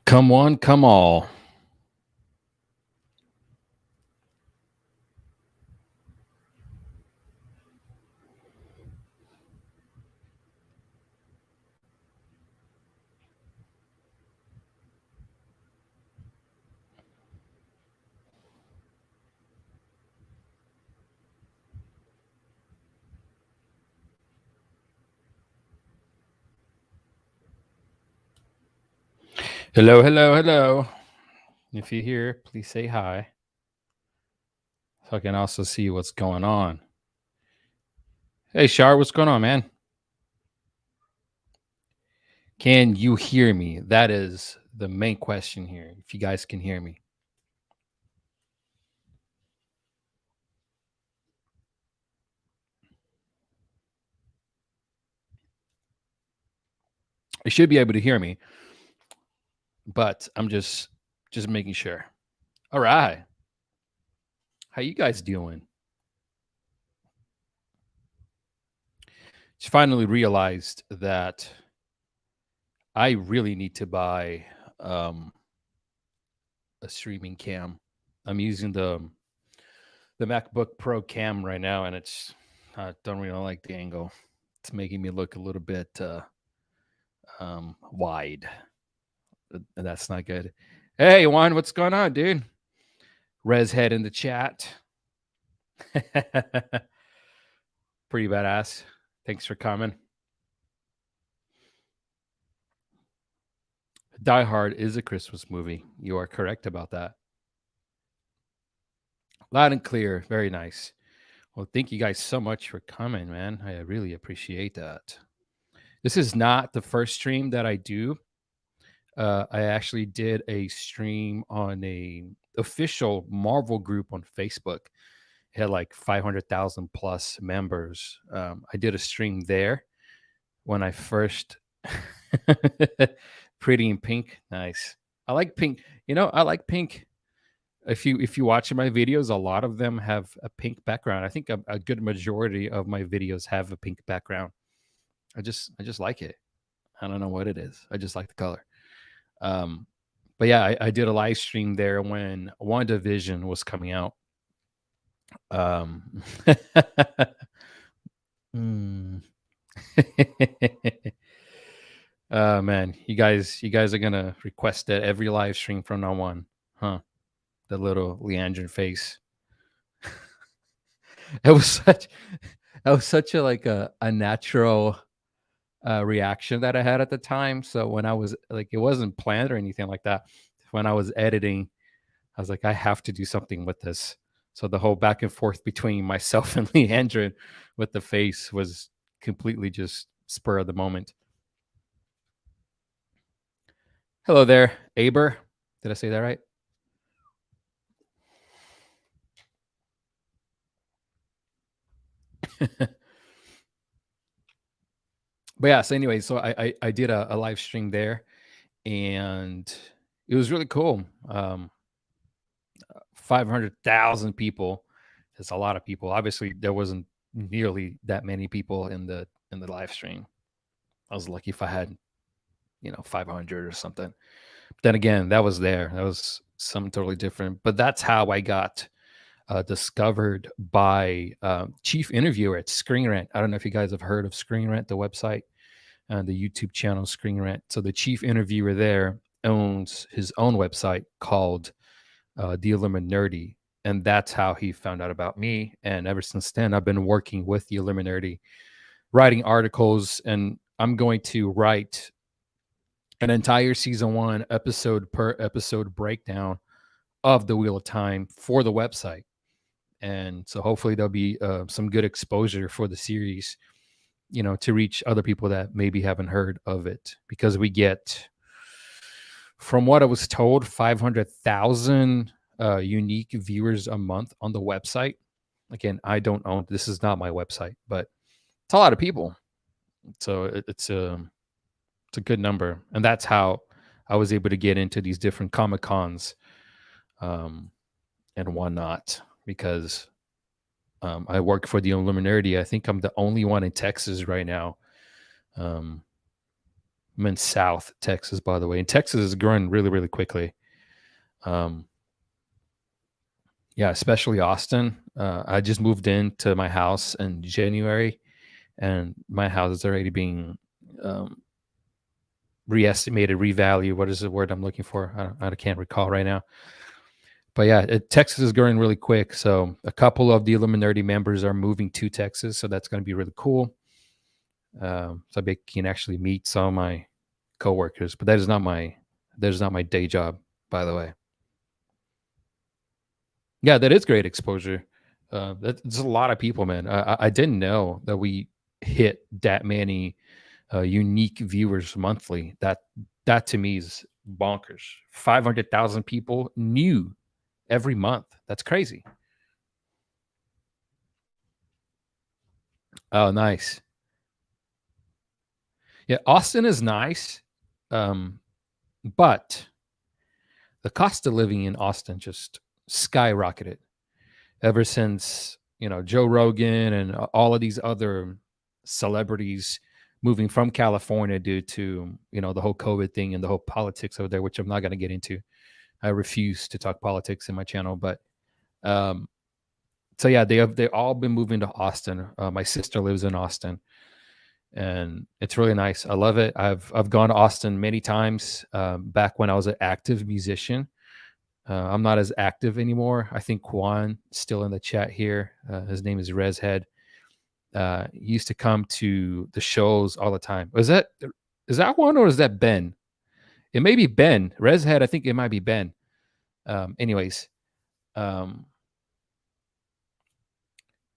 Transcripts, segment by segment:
Come one, come all. Hello, hello, hello. If you're here, please say hi so I can also see what's going on. Hey, Shar, what's going on, man? Can you hear me? That is the main question here. If you guys can hear me, you should be able to hear me, but I'm just making sure. All right. How you guys doing? Just finally realized that I really need to buy um, a streaming cam. I'm using the MacBook Pro cam right now, and it's I don't really like the angle. It's making me look a little bit wide. And that's not good. Hey, Juan, what's going on, dude? Rez head in the chat. Pretty badass. Thanks for coming. Die Hard is a Christmas movie. You are correct about that. Loud and clear. Very nice. Well, thank you guys so much for coming, man. I really appreciate that. This is not the first stream that I do. I actually did a stream on a official Marvel group on Facebook. It had like 500,000 plus members. I did a stream there when I first Pretty in Pink. Nice. I like pink. I like pink. If you watch my videos, a lot of them have a pink background. I think a good majority of my videos have a pink background. I just like it. I don't know what it is. I just like the color. But yeah, I did a live stream there when WandaVision was coming out. Mm. Man, you guys are gonna request it every live stream from now on, huh? The little Leandrin face. It was such that was such a like a natural reaction that I had at the time. So when I was like, it wasn't planned or anything like that. When I was editing, I was like, I have to do something with this. So the whole back and forth between myself and Leandrin with the face was completely just spur of the moment. Hello there, Aber. Did I say that right? But yeah, so anyway, so I did a live stream there, and it was really cool. 500,000 people. It's a lot of people. Obviously, there wasn't nearly that many people in the live stream. I was lucky if I had 500 or something. But then again, that was there. That was something totally different. But that's how I got discovered by chief interviewer at Screen Rant. I don't know if you guys have heard of Screen Rant, the website, the YouTube channel Screen Rant. So the chief interviewer there owns his own website called The Illuminati, and that's how he found out about me. And ever since then, I've been working with The Illuminati, writing articles, and I'm going to write an entire season 1 episode per episode breakdown of the Wheel of Time for the website. And so hopefully there'll be some good exposure for the series, to reach other people that maybe haven't heard of it, because we get, from what I was told, 500,000 unique viewers a month on the website. Again, I don't own, this is not my website, but it's a lot of people. So it's a good number. And that's how I was able to get into these different Comic Cons and whatnot, because I work for the Illuminati. I think I'm the only one in Texas right now. I'm in South Texas, by the way, and Texas is growing really, really quickly. Um, yeah, especially Austin. I just moved into my house in January, and my house is already being um, re-estimated, revalued. What is the word I'm looking for? I can't recall right now. But yeah, Texas is growing really quick. So a couple of the Illuminati members are moving to Texas, so that's going to be really cool. So I can actually meet some of my coworkers. But that is not my day job, by the way. Yeah, that is great exposure. That's a lot of people, man. I didn't know that we hit that many unique viewers monthly. That to me is bonkers. 500,000 people new every month. That's crazy. Oh, nice. Yeah, Austin is nice, um, but the cost of living in Austin just skyrocketed ever since Joe Rogan and all of these other celebrities moving from California due to the whole COVID thing and the whole politics over there, which I'm not going to get into. I refuse to talk politics in my channel, but um, so yeah, they all been moving to Austin. My sister lives in Austin, and it's really nice. I love it. I've gone to Austin many times. Back when I was an active musician, I'm not as active anymore. I think Juan still in the chat here. His name is Rezhead. He used to come to the shows all the time. Is that Juan or is that Ben? It may be Ben. Rezhead. I think it might be Ben. Anyways, um,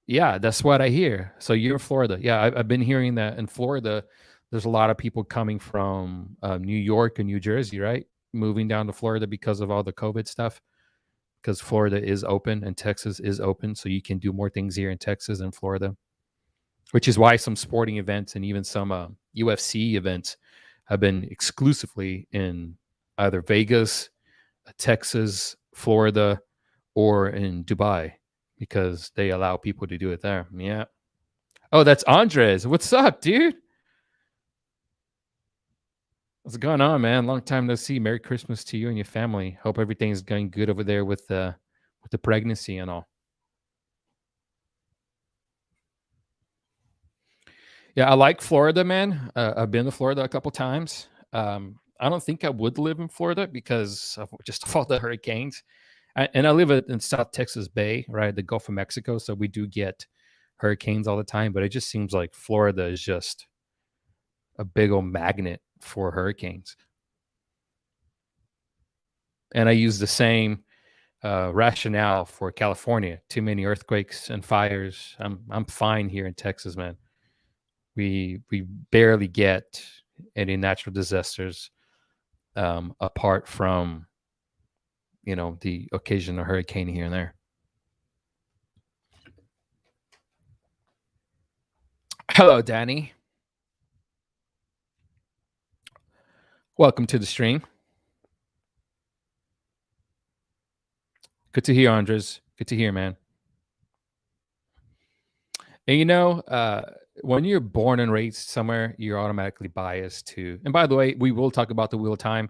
yeah, that's what I hear. So you're in Florida. Yeah, I've been hearing that in Florida, there's a lot of people coming from New York and New Jersey, right? Moving down to Florida because of all the COVID stuff. Because Florida is open and Texas is open, so you can do more things here in Texas and Florida. Which is why some sporting events and even some UFC events have been exclusively in either Vegas, Texas, Florida, or in Dubai because they allow people to do it there. Yeah. Oh, that's Andres. What's up, dude? What's going on, man? Long time no see. Merry Christmas to you and your family. Hope everything's going good over there with the pregnancy and all. Yeah, I like Florida, man. I've been to Florida a couple times. I don't think I would live in Florida because of just of all the hurricanes. And I live in South Texas Bay, right, the Gulf of Mexico, so we do get hurricanes all the time. But it just seems like Florida is just a big old magnet for hurricanes. And I use the same rationale for California. Too many earthquakes and fires. I'm fine here in Texas, man. We barely get any natural disasters apart from the occasional hurricane here and there. Hello, Danny. Welcome to the stream. Good to hear, Andres. Good to hear, man. And when you're born and raised somewhere, you're automatically biased to. And by the way, we will talk about the Wheel of Time.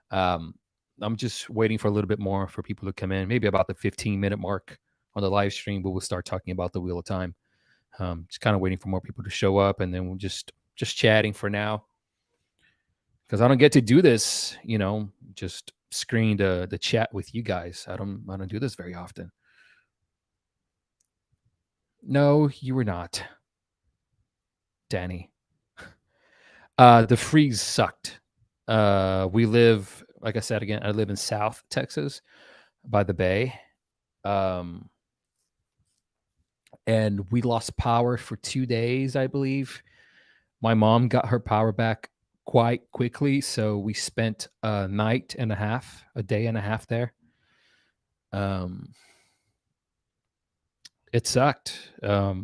Um, I'm just waiting for a little bit more for people to come in. Maybe about the 15-minute mark on the live stream, but we'll start talking about the Wheel of Time. Just kind of waiting for more people to show up, and then we'll just chatting for now. Because I don't get to do this, just screen the chat with you guys. I don't do this very often. No, you were not, Danny. The freeze sucked. We live, like I said again, I live in South Texas by the bay. And we lost power for 2 days, I believe. My mom got her power back quite quickly, so we spent a night and a half, a day and a half there. It sucked. A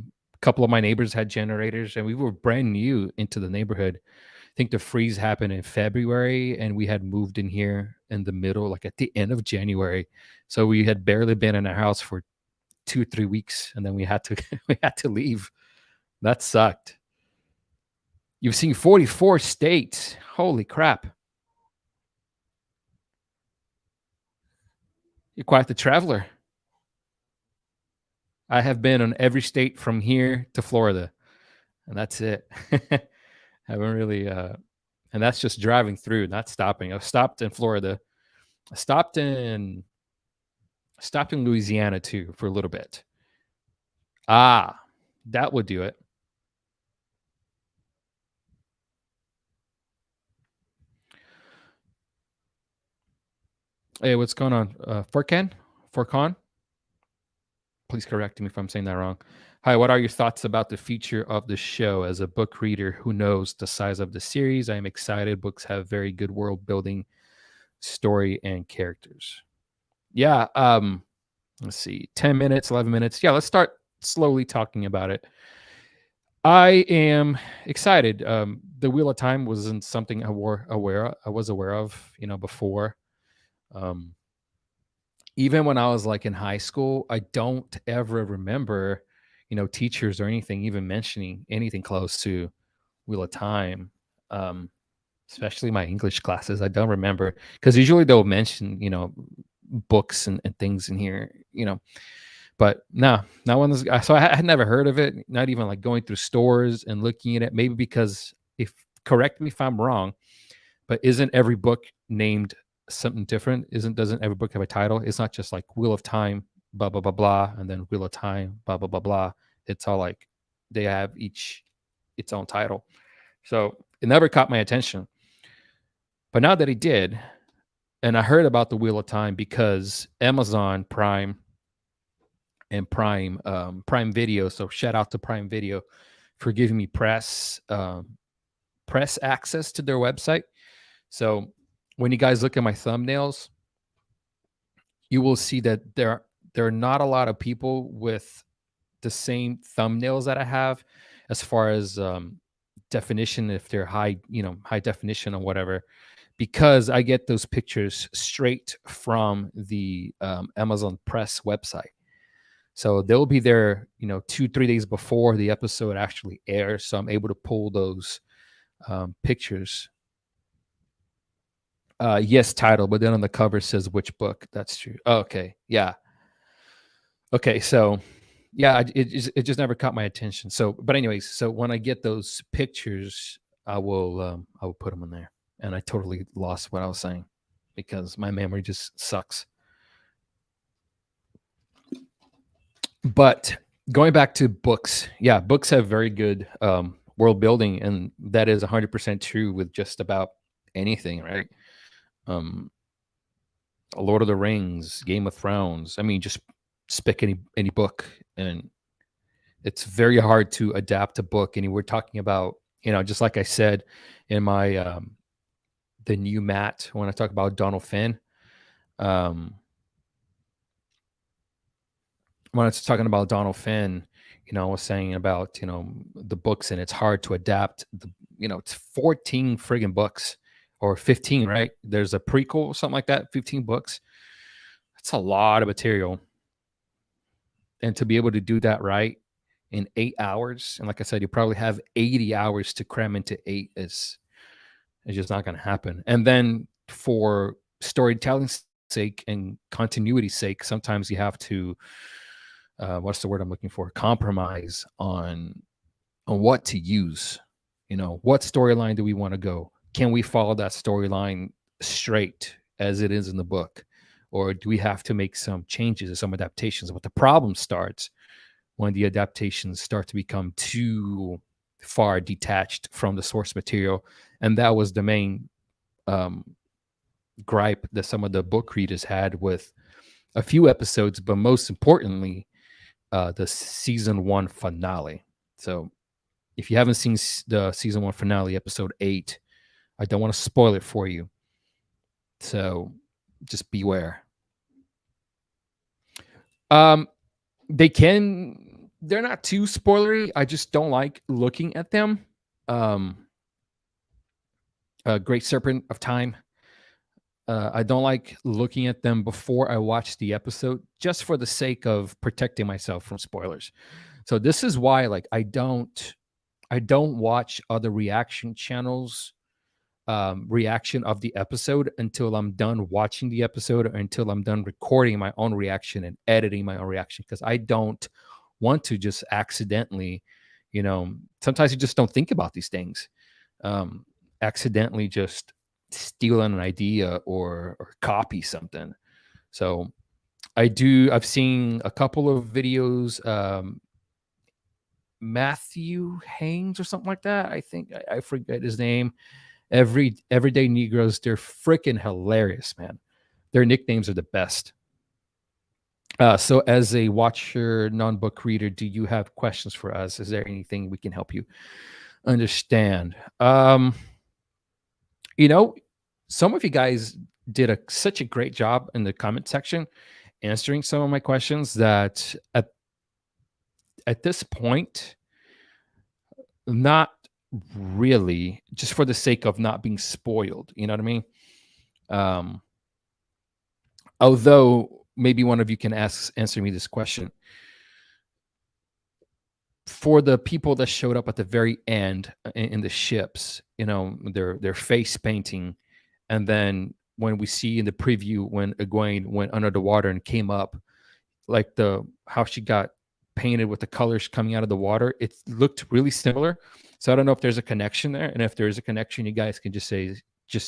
couple of my neighbors had generators, and we were brand new into the neighborhood. I think the freeze happened in February, and we had moved in here in the middle, like at the end of January. So we had barely been in our house for 2 or 3 weeks, and then we had to we had to leave. That sucked. You've seen 44 states. Holy crap. You're quite the traveler. I have been in every state from here to Florida, and that's it. Haven't really, and that's just driving through, not stopping. I've stopped in Florida. I stopped in Louisiana too for a little bit. Ah, that would do it. Hey, what's going on? Furkan? Please correct me if I'm saying that wrong. Hi, what are your thoughts about the future of the show? As a book reader who knows the size of the series, I am excited. Books have very good world building, story, and characters. Yeah, let's see, 10 minutes, 11 minutes. Yeah, let's start slowly talking about it. I am excited. The Wheel of Time wasn't something I was aware of, before. Um, Even when I was like in high school, I don't ever remember, teachers or anything even mentioning anything close to Wheel of Time. Um, Especially my English classes. I don't remember because usually they'll mention, books and things in here, but no, not one. So I had never heard of it. Not even like going through stores and looking at it. Maybe because if correct me if I'm wrong, but isn't every book named something different? Doesn't every book have a title? It's not just like Wheel of Time, blah blah blah blah, and then Wheel of Time, blah blah blah blah. It's all like they have each its own title. So it never caught my attention. But now that it did, and I heard about the Wheel of Time because Amazon Prime and Prime Video. So shout out to Prime Video for giving me press access to their website. So when you guys look at my thumbnails, you will see that there are not a lot of people with the same thumbnails that I have, as far as definition, if they're high definition or whatever, because I get those pictures straight from the Amazon Press website. So they'll be there, 2-3 days before the episode actually airs. So I'm able to pull those pictures. Yes, title, but then on the cover says which book. That's true. Oh, okay, yeah. Okay, so yeah, it just never caught my attention. So, but anyways, so when I get those pictures, I will put them in there. And I totally lost what I was saying because my memory just sucks. But going back to books, yeah, books have very good world building, and that is 100% true with just about anything, right? Um, Lord of the Rings, Game of Thrones. I mean, just pick any book, and it's very hard to adapt a book. And we're talking about, just like I said in my the new Matt when I talk about Donald Finn. When I was talking about Donald Finn, I was saying about, the books, and it's hard to adapt. It's 14 friggin' books, or 15, right? There's a prequel, something like that, 15 books. That's a lot of material. And to be able to do that right in 8 hours, and like I said, you probably have 80 hours to cram into 8, is just not going to happen. And then for storytelling's sake and continuity's sake, sometimes you have to what's the word I'm looking for? Compromise on what to use. What storyline do we want to go? Can we follow that storyline straight as it is in the book, or do we have to make some changes or some adaptations? But the problem starts when the adaptations start to become too far detached from the source material, and that was the main gripe that some of the book readers had with a few episodes, but most importantly, the season 1 finale. So if you haven't seen the season 1 finale, episode 8, I don't want to spoil it for you. So just beware. They're not too spoilery. I just don't like looking at them. Great Serpent of Time. I don't like looking at them before I watch the episode, just for the sake of protecting myself from spoilers. So this is why, like, I don't I don't watch other reaction channels reaction of the episode until I'm done watching the episode, or until I'm done recording my own reaction and editing my own reaction, because I don't want to just accidentally, sometimes you just don't think about these things, accidentally just steal an idea or copy something. So I've seen a couple of videos, Matthew Haynes or something like that. I think I forget his name. Everyday Negroes, they're freaking hilarious, man. Their nicknames are the best. So as a watcher, non-book reader, do you have questions for us? Is there anything we can help you understand? You know, some of you guys did such a great job in the comment section answering some of my questions that at this point, not really, just for the sake of not being spoiled. You know what I mean? Um, Although maybe one of you can answer me this question. For the people that showed up at the very end in the ships, their face painting, and then when we see in the preview when Egwene went under the water and came up, like how she got painted with the colors coming out of the water, it looked really similar. So I don't know if there's a connection there, and if there's a connection, you guys can just say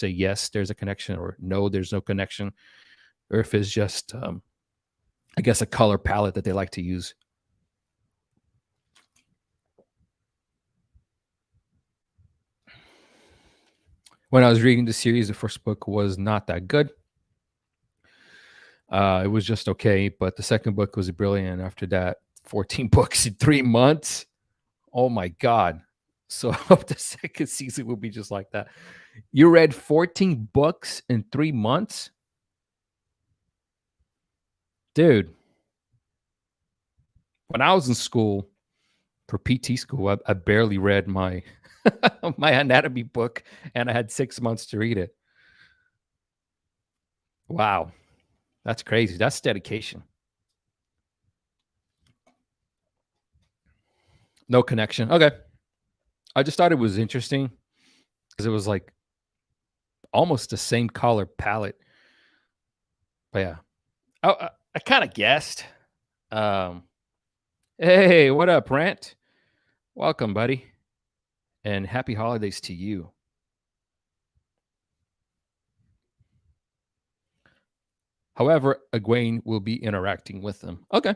yes, there's a connection, or no, there's no connection, or if it's just I guess a color palette that they like to use. When I was reading the series, the first book was not that good. It was just okay, but the second book was brilliant. After that, 14 books in 3 months. Oh my God. So I hope the second season will be just like that. You read 14 books in 3 months? Dude. When I was in school, for PT school, I barely read my my anatomy book, and I had 6 months to read it. Wow. That's crazy. That's dedication. No connection. Okay. I just thought it was interesting because it was like almost the same color palette. But yeah. I kind of guessed. Um, Hey, what up, Brent? Welcome, buddy. And happy holidays to you. However, Egwene will be interacting with them. Okay.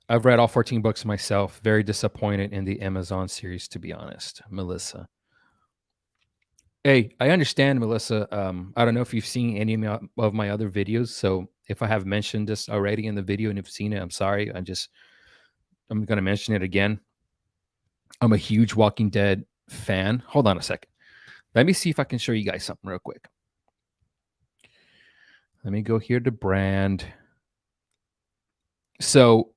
I've read all 14 books myself. Very disappointed in the Amazon series, to be honest, Melissa. Hey, I understand, Melissa. I don't know if you've seen any of my other videos. So if I have mentioned this already in the video and you've seen it, I'm sorry. I'm going to mention it again. I'm a huge Walking Dead fan. Hold on a second. Let me see if I can show you guys something real quick. Let me go here to brand. So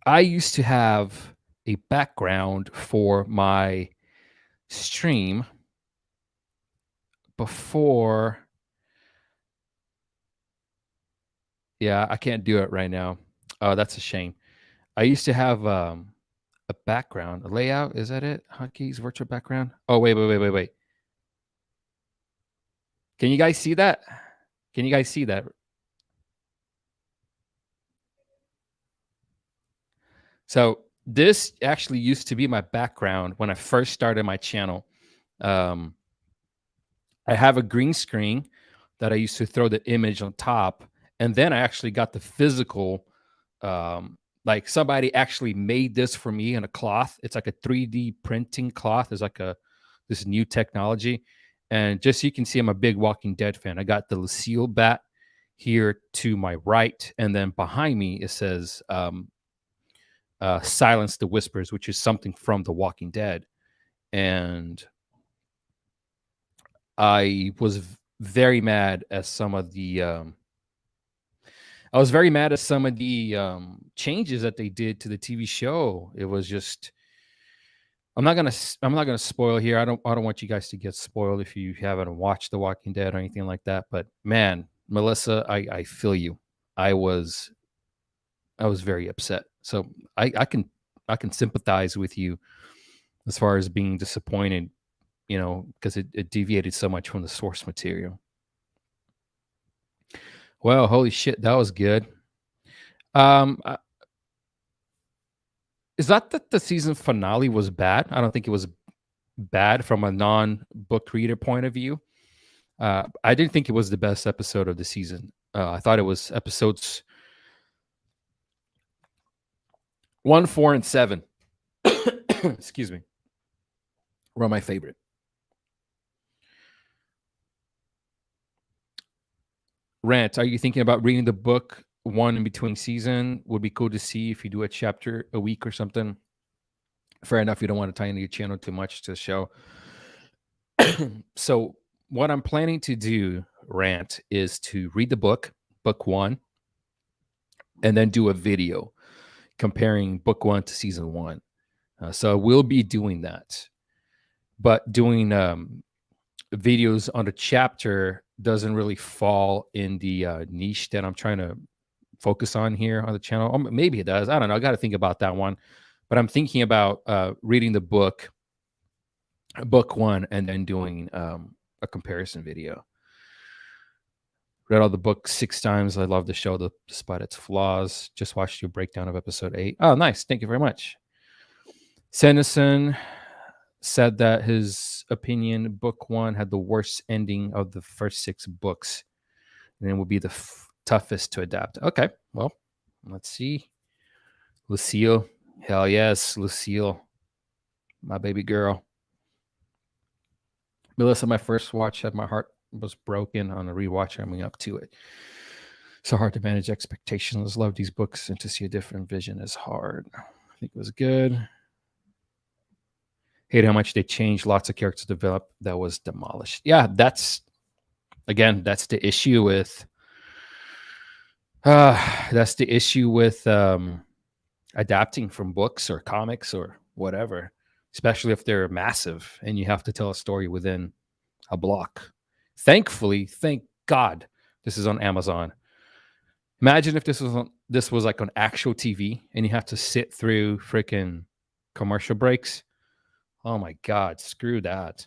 I used to have a background for my stream before. Yeah, I can't do it right now. Oh, that's a shame. I used to have a background, a layout. Is that it? Hotkeys, virtual background. Oh, wait. Can you guys see that? Can you guys see that? So this actually used to be my background when I first started my channel. I have a green screen that I used to throw the image on top, and then I actually got the physical. Like somebody actually made this for me in a cloth. It's like a 3D printing cloth. It's like this new technology, and just so you can see, I'm a big Walking Dead fan. I got the Lucille bat here to my right, and then behind me it says "Silence the Whispers," which is something from The Walking Dead, and I was very mad at some of the changes that they did to the TV show. It was just I'm not gonna spoil here. I don't want you guys to get spoiled if you haven't watched The Walking Dead or anything like that. But man, Melissa, I feel you. I was I was very upset. So I can sympathize with you as far as being disappointed, because it deviated so much from the source material. Well, holy shit, that was good. Is that the season finale was bad? I don't think it was bad from a non-book reader point of view. I didn't think it was the best episode of the season. I thought it was episodes 1, 4, and 7. Excuse me. Were my favorite. Rant, are you thinking about reading the book one in between season? Would be cool to see if you do a chapter a week or something. Fair enough. You don't want to tie into your channel too much to show. So what I'm planning to do, Rant, is to read the book one, and then do a video comparing book one to season one. So we'll be doing that. But doing videos on a chapter doesn't really fall in the niche that I'm trying to focus on here on the channel. Maybe it does. I don't know. I got to think about that one. But I'm thinking about reading the book one, and then doing a comparison video. Read all the books 6 times. I love the show despite its flaws. Just watched your breakdown of episode 8. Oh, nice. Thank you very much. Sennison said that his opinion, book 1 had the worst ending of the first 6 books, and it would be the toughest to adapt. Okay, well, let's see. Lucille. Hell yes, Lucille. My baby girl. Melissa, my first watch had my heart was broken. On a rewatch, I'm up to it. So hard to manage expectations. Love these books, and to see a different vision is hard. I think it was good. Hate how much they changed. Lots of characters developed. That was demolished. Yeah, that's the issue with adapting from books or comics or whatever, especially if they're massive and you have to tell a story within a block. Thankfully, thank God, this is on Amazon. Imagine if this was like on actual TV and you have to sit through freaking commercial breaks. Oh my God, screw that.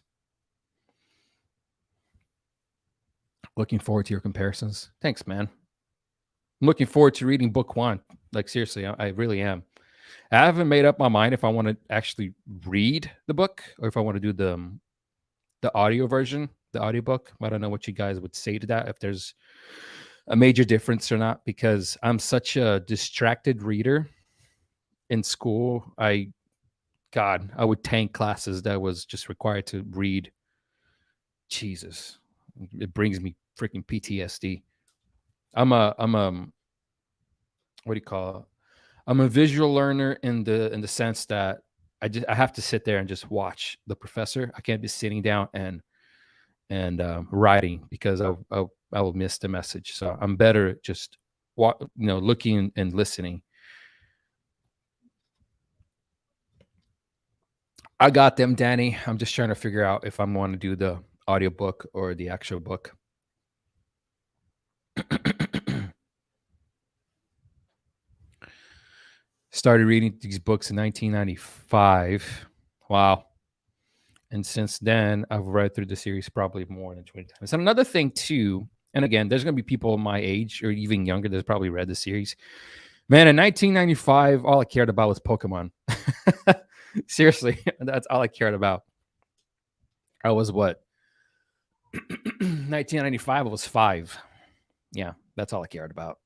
Looking forward to your comparisons. Thanks, man. I'm looking forward to reading book 1. Like, seriously, I really am. I haven't made up my mind if I want to actually read the book or if I want to do the audio version, the audiobook. I don't know what you guys would say to that, if there's a major difference or not, because I'm such a distracted reader in school. I would tank classes that was just required to read. Jesus, it brings me freaking PTSD. I'm a what do you call it? I'm a visual learner in the sense that I have to sit there and just watch the professor. I can't be sitting down and writing, because I will miss the message. So I'm better just looking and listening. I got them, Danny. I'm just trying to figure out if I'm want to do the audiobook or the actual book. Started reading these books in 1995. Wow. And since then, I've read through the series probably more than 20 times. And another thing, too, and again, there's going to be people my age or even younger that's probably read the series. Man, in 1995, all I cared about was Pokemon. Seriously, that's all I cared about. I was what? 1995, I was 5. Yeah, that's all I cared about.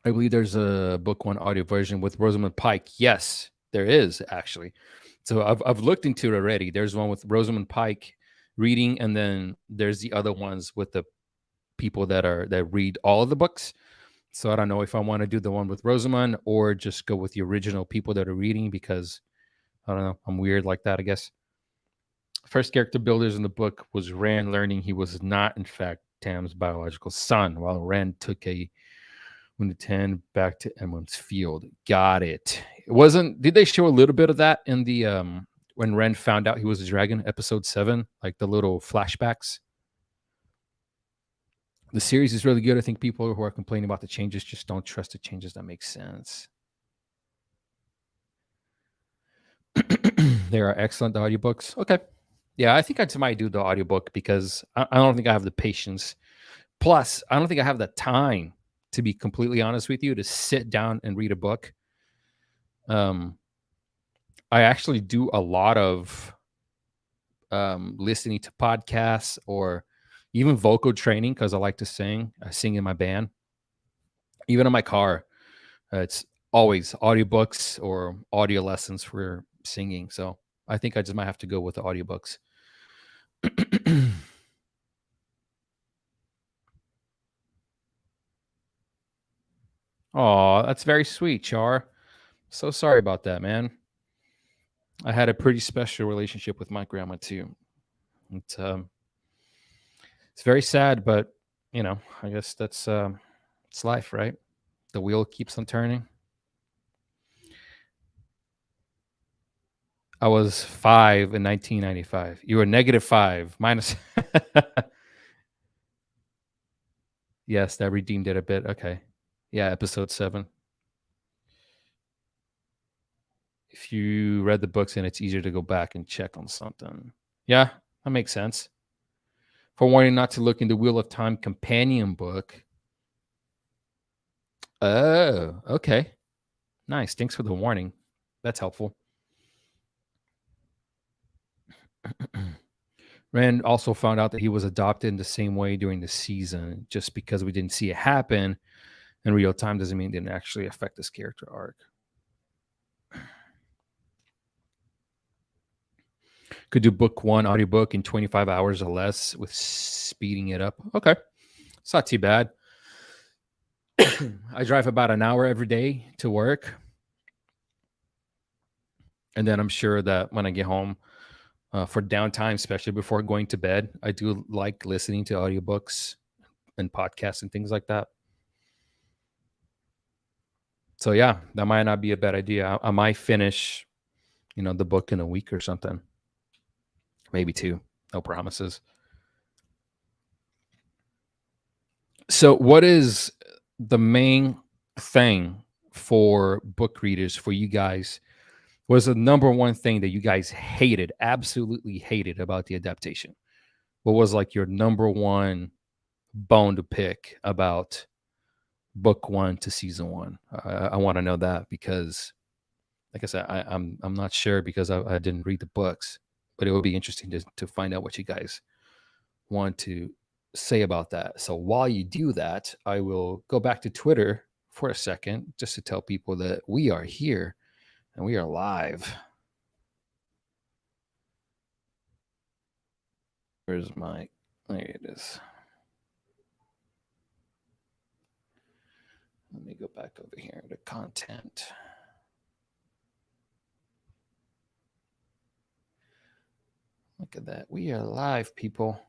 I believe there's a book 1 audio version with Rosamund Pike. Yes, there is, actually. So I've looked into it already. There's one with Rosamund Pike reading, and then there's the other ones with the people that read all of the books. So I don't know if I want to do the one with Rosamund or just go with the original people that are reading, because I don't know, I'm weird like that, I guess. First character builders in the book was Rand learning he was not, in fact, Tam's biological son, while Rand took a Wounded 10 back to Edmund's field. Got it. Did they show a little bit of that in the when Rand found out he was a dragon, episode 7, like the little flashbacks? The series is really good. I think people who are complaining about the changes just don't trust the changes that make sense. There are excellent audiobooks. Okay. Yeah, I think I might do the audiobook because I don't think I have the patience. Plus, I don't think I have the time, to be completely honest with you, to sit down and read a book. Um, I actually do a lot of listening to podcasts or even vocal training because I like to sing. I sing in my band. Even in my car, it's always audiobooks or audio lessons for singing. So I think I just might have to go with the audiobooks. Oh, that's very sweet, Char. So sorry about that, man. I had a pretty special relationship with my grandma too. It's it's very sad, but I guess that's it's life, right? The wheel keeps on turning. I was 5 in 1995. You were -5, minus. Yes, that redeemed it a bit. Okay. Yeah, episode 7. If you read the books and it's easier to go back and check on something. Yeah, that makes sense. For warning not to look in the Wheel of Time companion book. Oh, okay. Nice. Thanks for the warning. That's helpful. Rand also found out that he was adopted in the same way during the season. Just because we didn't see it happen in real time doesn't mean it didn't actually affect his character arc. Could do book 1 audiobook in 25 hours or less with speeding it up. Okay. It's not too bad. I drive about an hour every day to work. And then I'm sure that when I get home for downtime, especially before going to bed, I do like listening to audiobooks and podcasts and things like that. So yeah, that might not be a bad idea. I might finish, the book in a week or something. Maybe 2. No promises. So what is the main thing for book readers for you guys? Was the number one thing that you guys hated, absolutely hated about the adaptation? What was like your number one bone to pick about book 1 to season 1? I want to know that because, like I said, I'm not sure because I didn't read the books, but it would be interesting to find out what you guys want to say about that. So while you do that, I will go back to Twitter for a second just to tell people that we are here and we are live. Where's my, there it is. Let me go back over here to content. Look at that. We are live, people.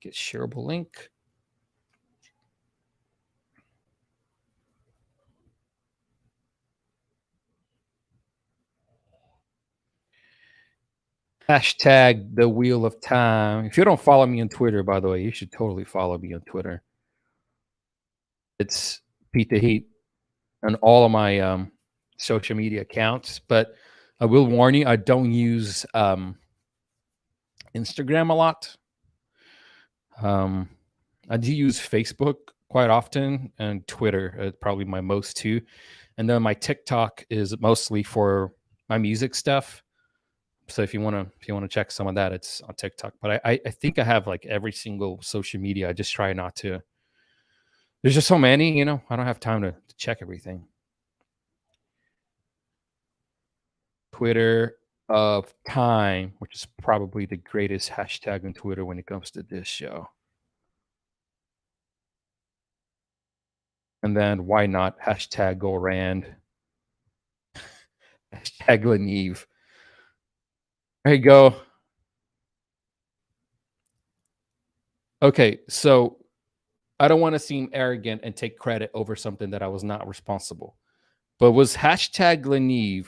Get shareable link. Hashtag the Wheel of Time. If you don't follow me on Twitter, by the way, you should totally follow me on Twitter. It's Pete the Heat on all of my social media accounts. But I will warn you, I don't use Instagram a lot. I do use Facebook quite often and Twitter, probably my most two. And then my TikTok is mostly for my music stuff. So if you want to check some of that, it's on TikTok. But I think I have like every single social media. I just try not to. There's just so many, I don't have time to check everything. Twitter of Time, which is probably the greatest hashtag on Twitter when it comes to this show. And then why not hashtag Go Rand, hashtag Leneve. There you go. Okay, so I don't want to seem arrogant and take credit over something that I was not responsible. But was hashtag Leneve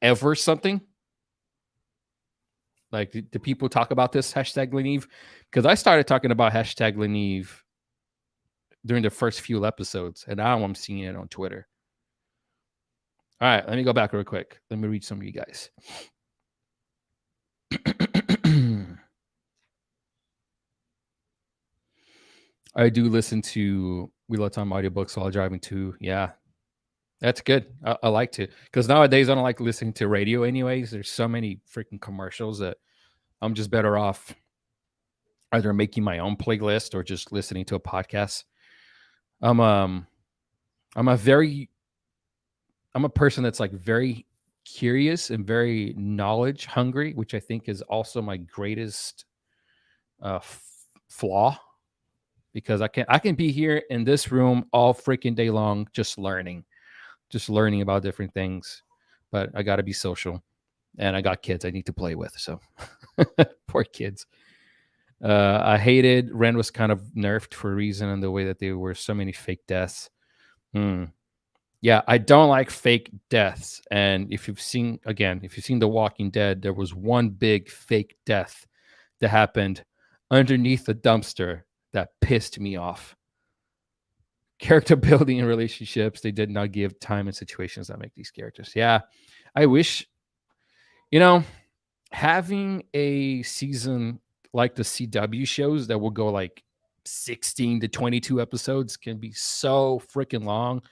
ever something? Like, do people talk about this hashtag Leneve? Because I started talking about hashtag Leneve during the first few episodes, and now I'm seeing it on Twitter. All right, let me go back real quick. Let me read some of you guys. I do listen to Wheel of Time audiobooks while driving too. Yeah, that's good. I like to, because nowadays I don't like listening to radio anyways. There's so many freaking commercials that I'm just better off either making my own playlist or just listening to a podcast. I'm um I'm a very I'm a person that's like very curious and very knowledge hungry, which I think is also my greatest flaw, because I can be here in this room all freaking day long just learning about different things, but I got to be social, and I got kids I need to play with, so poor kids. I hated Ren was kind of nerfed for a reason, and the way that there were so many fake deaths. Hmm. Yeah, I don't like fake deaths. And if you've seen The Walking Dead, there was one big fake death that happened underneath the dumpster that pissed me off. Character building and relationships, they did not give time and situations that make these characters. Yeah, I wish, you know, having a season like the CW shows that will go like 16 to 22 episodes can be so freaking long,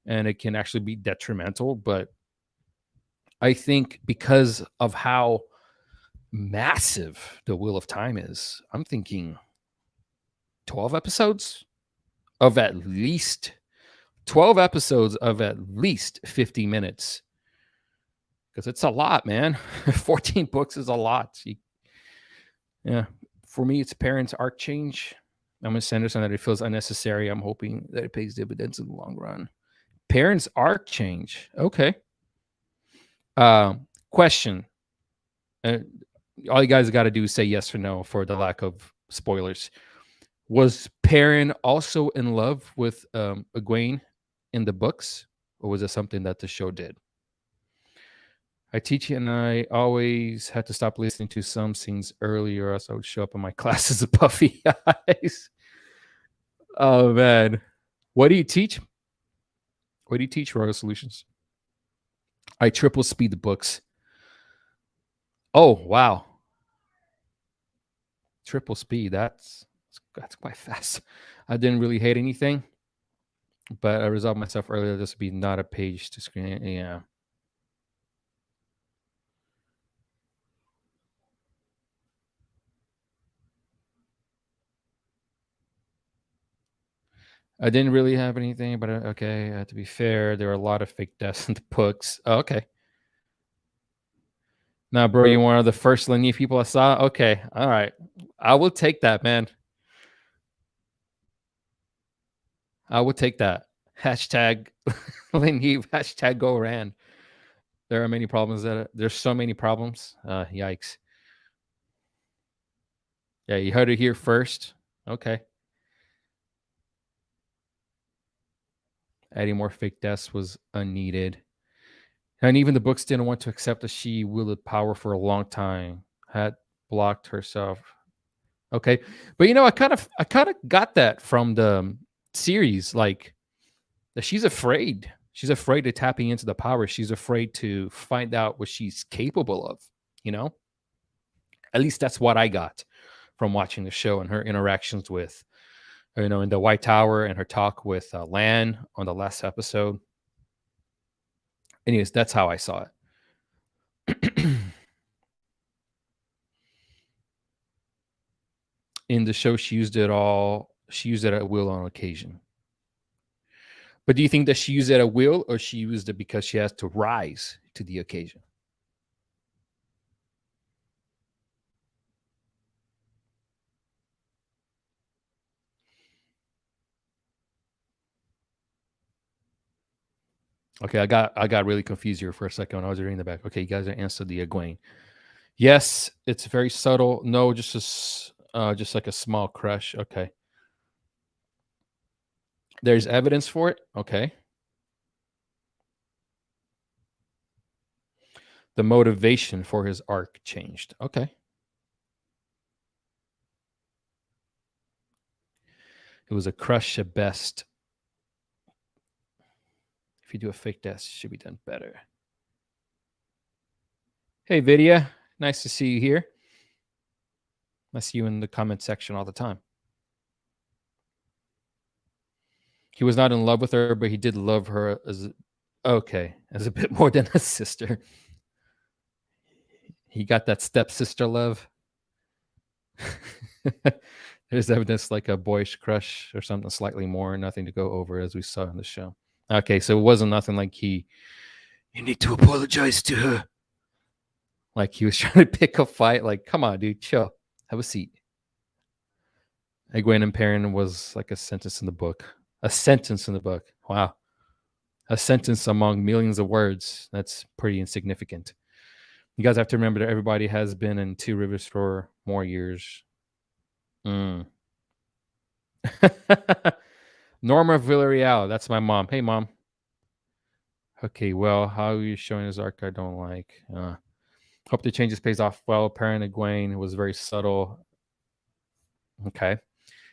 and it can actually be detrimental. But I think because of how massive the Wheel of Time is, I'm thinking 12 episodes of at least 12 episodes of at least 50 minutes, because it's a lot, man. 14 books is a lot. Yeah. For me, it's parents' arc change. I'm a Sanderson that it feels unnecessary. I'm hoping that it pays dividends in the long run. Parents' arc change. Okay. Question. All you guys got to do is say yes or no for the lack of spoilers. Was Perrin also in love with Egwene in the books, or was it something that the show did? I teach and I always had to stop listening to some scenes earlier, or else I would show up in my classes with puffy eyes. Oh man, what do you teach? What do you teach, Royal Solutions? I triple speed the books. Oh wow, triple speed. That's quite fast. I didn't really hate anything, but I resolved myself earlier. This would be not a page to screen. Yeah. I didn't really have anything, but okay. To be fair, there are a lot of fake deaths in the books. Oh, okay. Now, bro, you one of the first linear people I saw. Okay, all right. I will take that, man. I will take that. Hashtag linear. Hashtag go ran. There are many problems. There's so many problems. Yikes. Yeah, you heard it here first. Okay. Adding more fake deaths was unneeded. And even the books didn't want to accept that she wielded power for a long time. Had blocked herself. Okay. But I kind of got that from the series, like that she's afraid. She's afraid of tapping into the power. She's afraid to find out what she's capable of, you know? At least that's what I got from watching the show and her interactions with, in the White Tower, and her talk with Lan on the last episode. Anyways, that's how I saw it. In the show, she used it all. She used it at will on occasion. But do you think that she used it at will, or she used it because she has to rise to the occasion? Okay, I got really confused here for a second when I was reading the back. Okay, you guys are answered the Egwene. Yes, it's very subtle. No, just like a small crush. Okay. There's evidence for it. Okay. The motivation for his arc changed. Okay. It was a crush at best. If you do a fake death, it should be done better. Hey, Vidya. Nice to see you here. I see you in the comment section all the time. He was not in love with her, but he did love her as a bit more than a sister. He got that stepsister love. There's evidence like a boyish crush or something slightly more, nothing to go over as we saw in the show. Okay, so it wasn't nothing like you need to apologize to her. Like he was trying to pick a fight. Like, come on, dude, chill. Have a seat. Egwene and Perrin was like a sentence in the book. A sentence in the book. Wow. A sentence among millions of words. That's pretty insignificant. You guys have to remember that everybody has been in Two Rivers for more years. Norma Villarreal. That's my mom. Hey, Mom. Okay, well, how are you showing his arc? I don't like. Hope the changes pays off well. Perrin and Egwene was very subtle. Okay.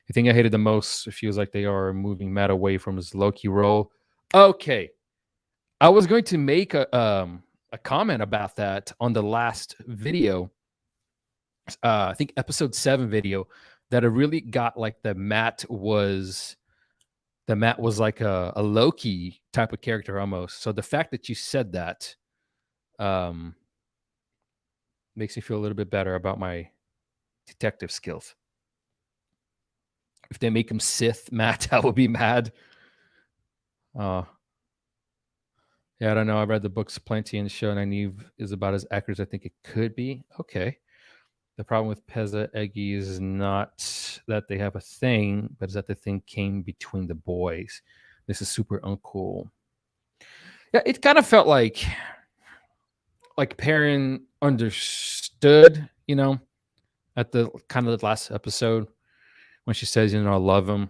The thing I hated the most, it feels like they are moving Matt away from his Loki role. Okay. I was going to make a comment about that on the last video. I think episode 7 video, that it really got like the Matt was like a Loki type of character almost. So the fact that you said that makes me feel a little bit better about my detective skills. If they make him Sith Matt, I will be mad. Yeah, I don't know. I read the books plenty in the show, and Nynaeve is about as accurate as I think it could be. Okay. The problem with Pezza Eggy is not that they have a thing, but is that the thing came between the boys. This is super uncool. Yeah, it kind of felt like Perrin understood, at the kind of the last episode when she says, I love him.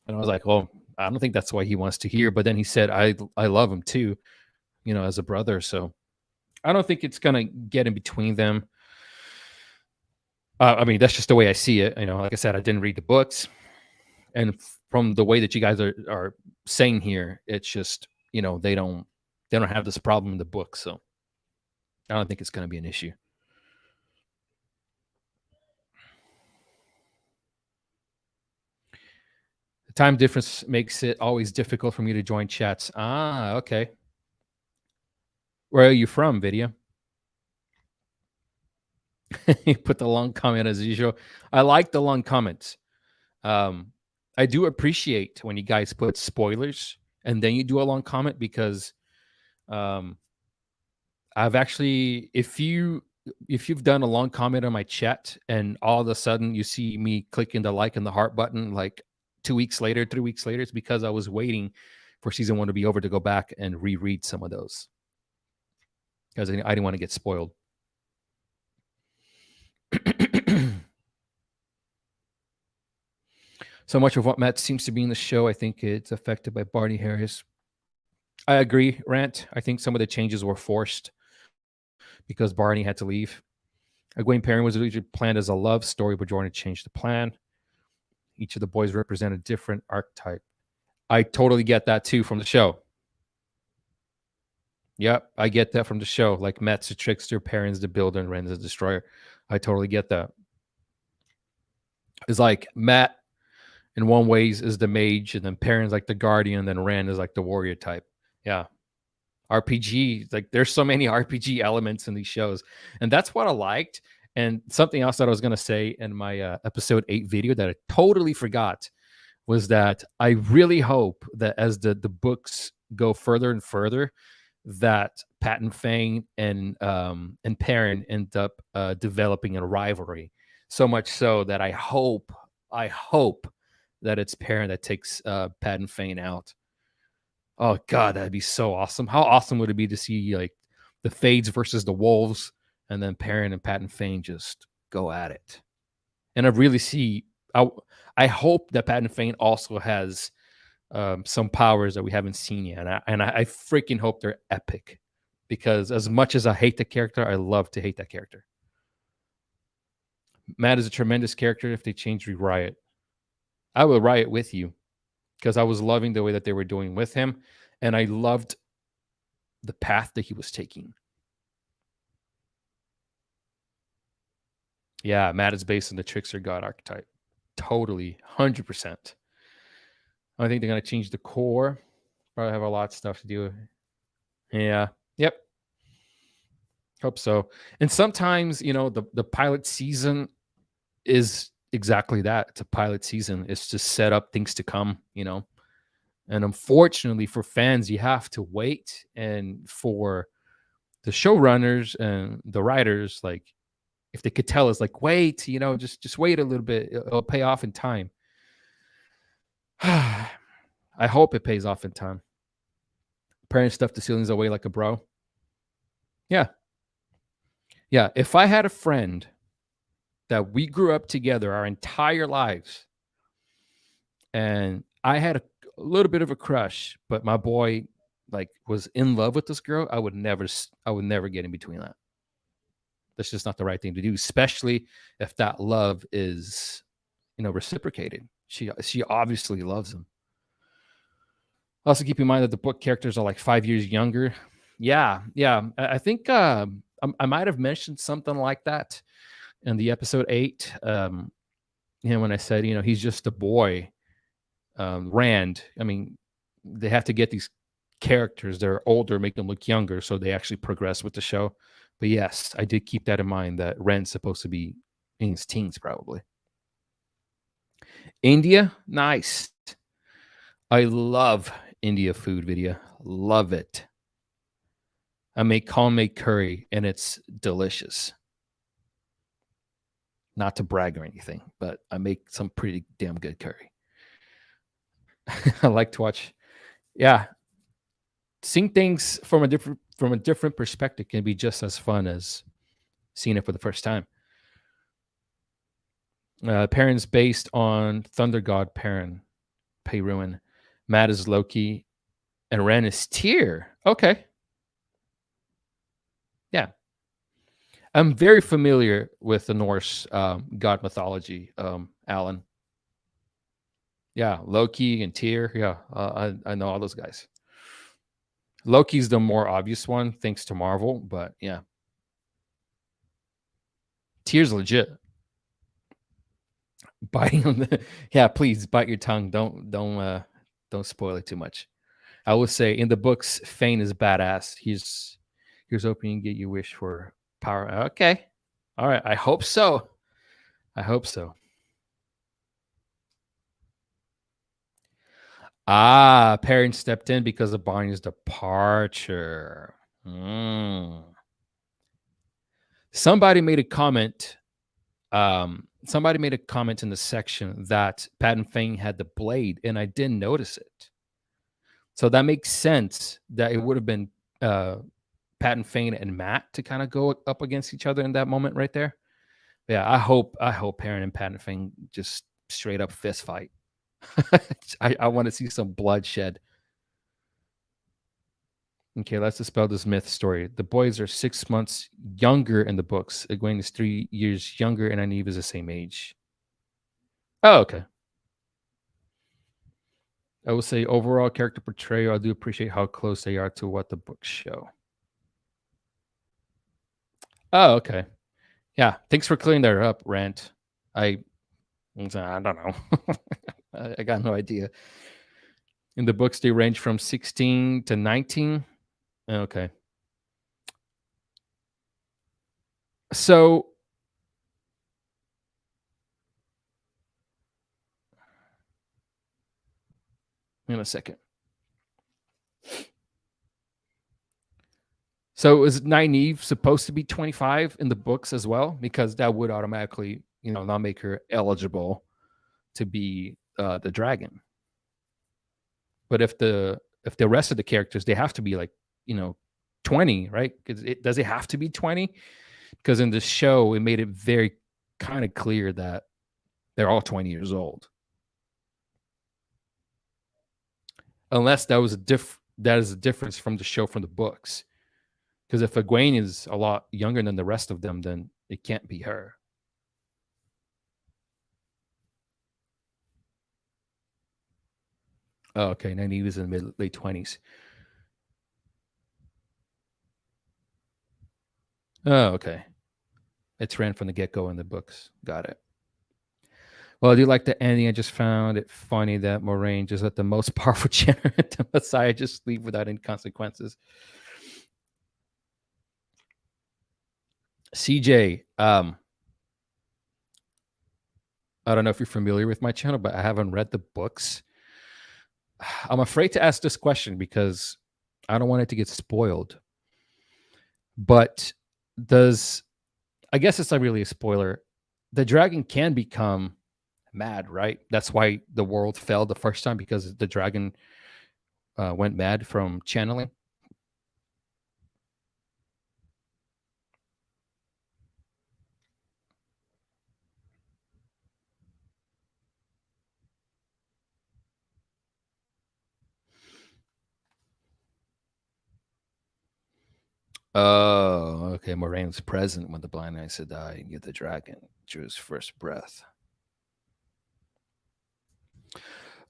And I was like, well, I don't think that's what he wants to hear. But then he said, I love him too, as a brother. So I don't think it's going to get in between them. I mean, that's just the way I see it. Like I said, I didn't read the books. And from the way that you guys are saying here, it's just, they don't have this problem in the book. So I don't think it's going to be an issue. The time difference makes it always difficult for me to join chats. Ah, okay. Where are you from, Vidya? You put the long comment as usual. I like the long comments. I do appreciate when you guys put spoilers and then you do a long comment, because I've actually, if you've done a long comment on my chat and all of a sudden you see me clicking the like and the heart button like 2 weeks later, 3 weeks later, it's because I was waiting for season 1 to be over to go back and reread some of those, because I didn't want to get spoiled. So much of what Matt seems to be in the show, I think it's affected by Barney Harris. I agree, Rant. I think some of the changes were forced because Barney had to leave. Egwene Perrin was originally planned as a love story, but Jordan changed the plan. Each of the boys represent a different archetype. I totally get that too from the show. Yep, I get that from the show. Like Matt's the trickster, Perrin's the builder, and Ren's the destroyer. I totally get that. It's like Matt in one ways is the mage, and then Perrin's like the guardian, and then Ren is like the warrior type. Yeah. RPG, like there's so many RPG elements in these shows. And that's what I liked. And something else that I was going to say in my episode 8 video that I totally forgot was that I really hope that as the books go further and further, that Pat and Fang and Perrin end up developing a rivalry. So much so that I hope that it's Perrin that takes Pat and Fang out. Oh God, that'd be so awesome. How awesome would it be to see like the Fades versus the Wolves, and then Perrin and Pat and Fang just go at it? And I hope that Pat and Fang also has some powers that we haven't seen yet. And I freaking hope they're epic, because as much as I hate the character, I love to hate that character. Matt is a tremendous character. If they change Riot, I would riot with you because I was loving the way that they were doing with him, and I loved the path that he was taking. Yeah, Matt is based on the trickster god archetype. Totally, 100%. I think they're gonna change the core. Probably have a lot of stuff to do. Yeah. Yep. Hope so. And sometimes, the pilot season is exactly that. It's a pilot season. It's to set up things to come. And unfortunately for fans, you have to wait. And for the showrunners and the writers, like if they could tell us, like, wait, just wait a little bit. It'll pay off in time. I hope it pays off in time. Parent stuff the ceilings away like a bro. Yeah. Yeah. If I had a friend that we grew up together our entire lives, and I had a little bit of a crush, but my boy like was in love with this girl, I would never get in between that. That's just not the right thing to do, especially if that love is, reciprocated. She obviously loves him. Also, keep in mind that the book characters are like 5 years younger. Yeah, yeah. I think I might have mentioned something like that in the episode 8. When I said, he's just a boy. Rand. I mean, they have to get these characters that are older, make them look younger, so they actually progress with the show. But yes, I did keep that in mind that Rand's supposed to be in his teens, probably. India, nice. I love India food video. Love it. I make homemade curry and it's delicious. Not to brag or anything, but I make some pretty damn good curry. I like to watch. Yeah, seeing things from a different perspective can be just as fun as seeing it for the first time. Perrin's based on Thunder God Perrin, Pay Ruin. Matt is Loki, and Ren is Tyr. Okay, yeah. I'm very familiar with the Norse god mythology, Alan. Yeah, Loki and Tyr. Yeah, I know all those guys. Loki's the more obvious one, thanks to Marvel, but yeah, Tyr's legit. Biting on the yeah, please bite your tongue. Don't spoil it too much. I would say in the books, Fane is badass. Here's hoping you get your wish for power. Okay, all right. I hope so. I hope so. Ah, parents stepped in because of Barney's departure. Mm. Somebody made a comment. Somebody made a comment in the section that Patton Fane had the blade, and I didn't notice it. So that makes sense that it would have been Patton Fane and Matt to kind of go up against each other in that moment right there. Yeah, I hope Perrin and Patton Fane just straight up fist fight. I want to see some bloodshed. Okay, let's dispel this myth story. The boys are 6 months younger in the books. Egwene is 3 years younger, and Nynaeve is the same age. Oh, okay. I will say overall character portrayal, I do appreciate how close they are to what the books show. Oh, okay. Yeah, thanks for clearing that up, Rant. I don't know. I got no idea. In the books, they range from 16 to 19. Okay. So in a second. So is Nynaeve supposed to be 25 in the books as well? Because that would automatically, not make her eligible to be the dragon. But if the rest of the characters, they have to be like, 20, right? Does it have to be 20? Because in the show, it made it very kind of clear that they're all 20 years old. Unless that is a difference from the show from the books. Because if Egwene is a lot younger than the rest of them, then it can't be her. Oh, okay. 90 he was in the late 20s. Oh, okay. It's ran from the get go in the books. Got it. Well, I do like the ending. I just found it funny that Moraine just let the most powerful generate the Messiah just leave without any consequences. CJ, I don't know if you're familiar with my channel, but I haven't read the books. I'm afraid to ask this question because I don't want it to get spoiled. But does I guess it's not really a spoiler. The dragon can become mad, right? That's why the world fell the first time because the dragon went mad from channeling. Oh, okay. Moraine's present when the blind knight said die and get the dragon drew his first breath.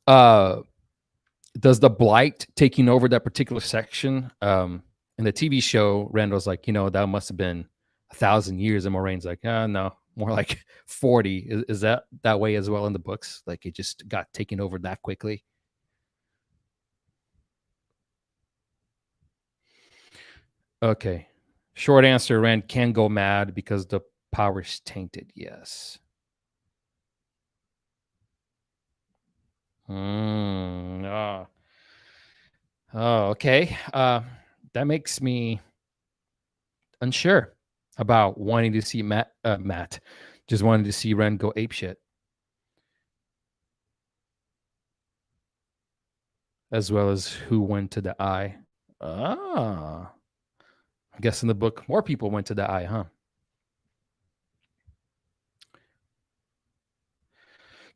Uh, does the blight taking over that particular section in the TV show? Randall's like, that must have been 1,000 years, and Moraine's like, no, more like 40. Is that way as well in the books? Like it just got taken over that quickly? Okay. Short answer: Rand can go mad because the power's tainted. Yes. Ah. Oh, okay. That makes me unsure about wanting to see Matt, just wanted to see Ren go ape shit, as well as who went to the eye. Ah, I guess in the book more people went to the eye, huh?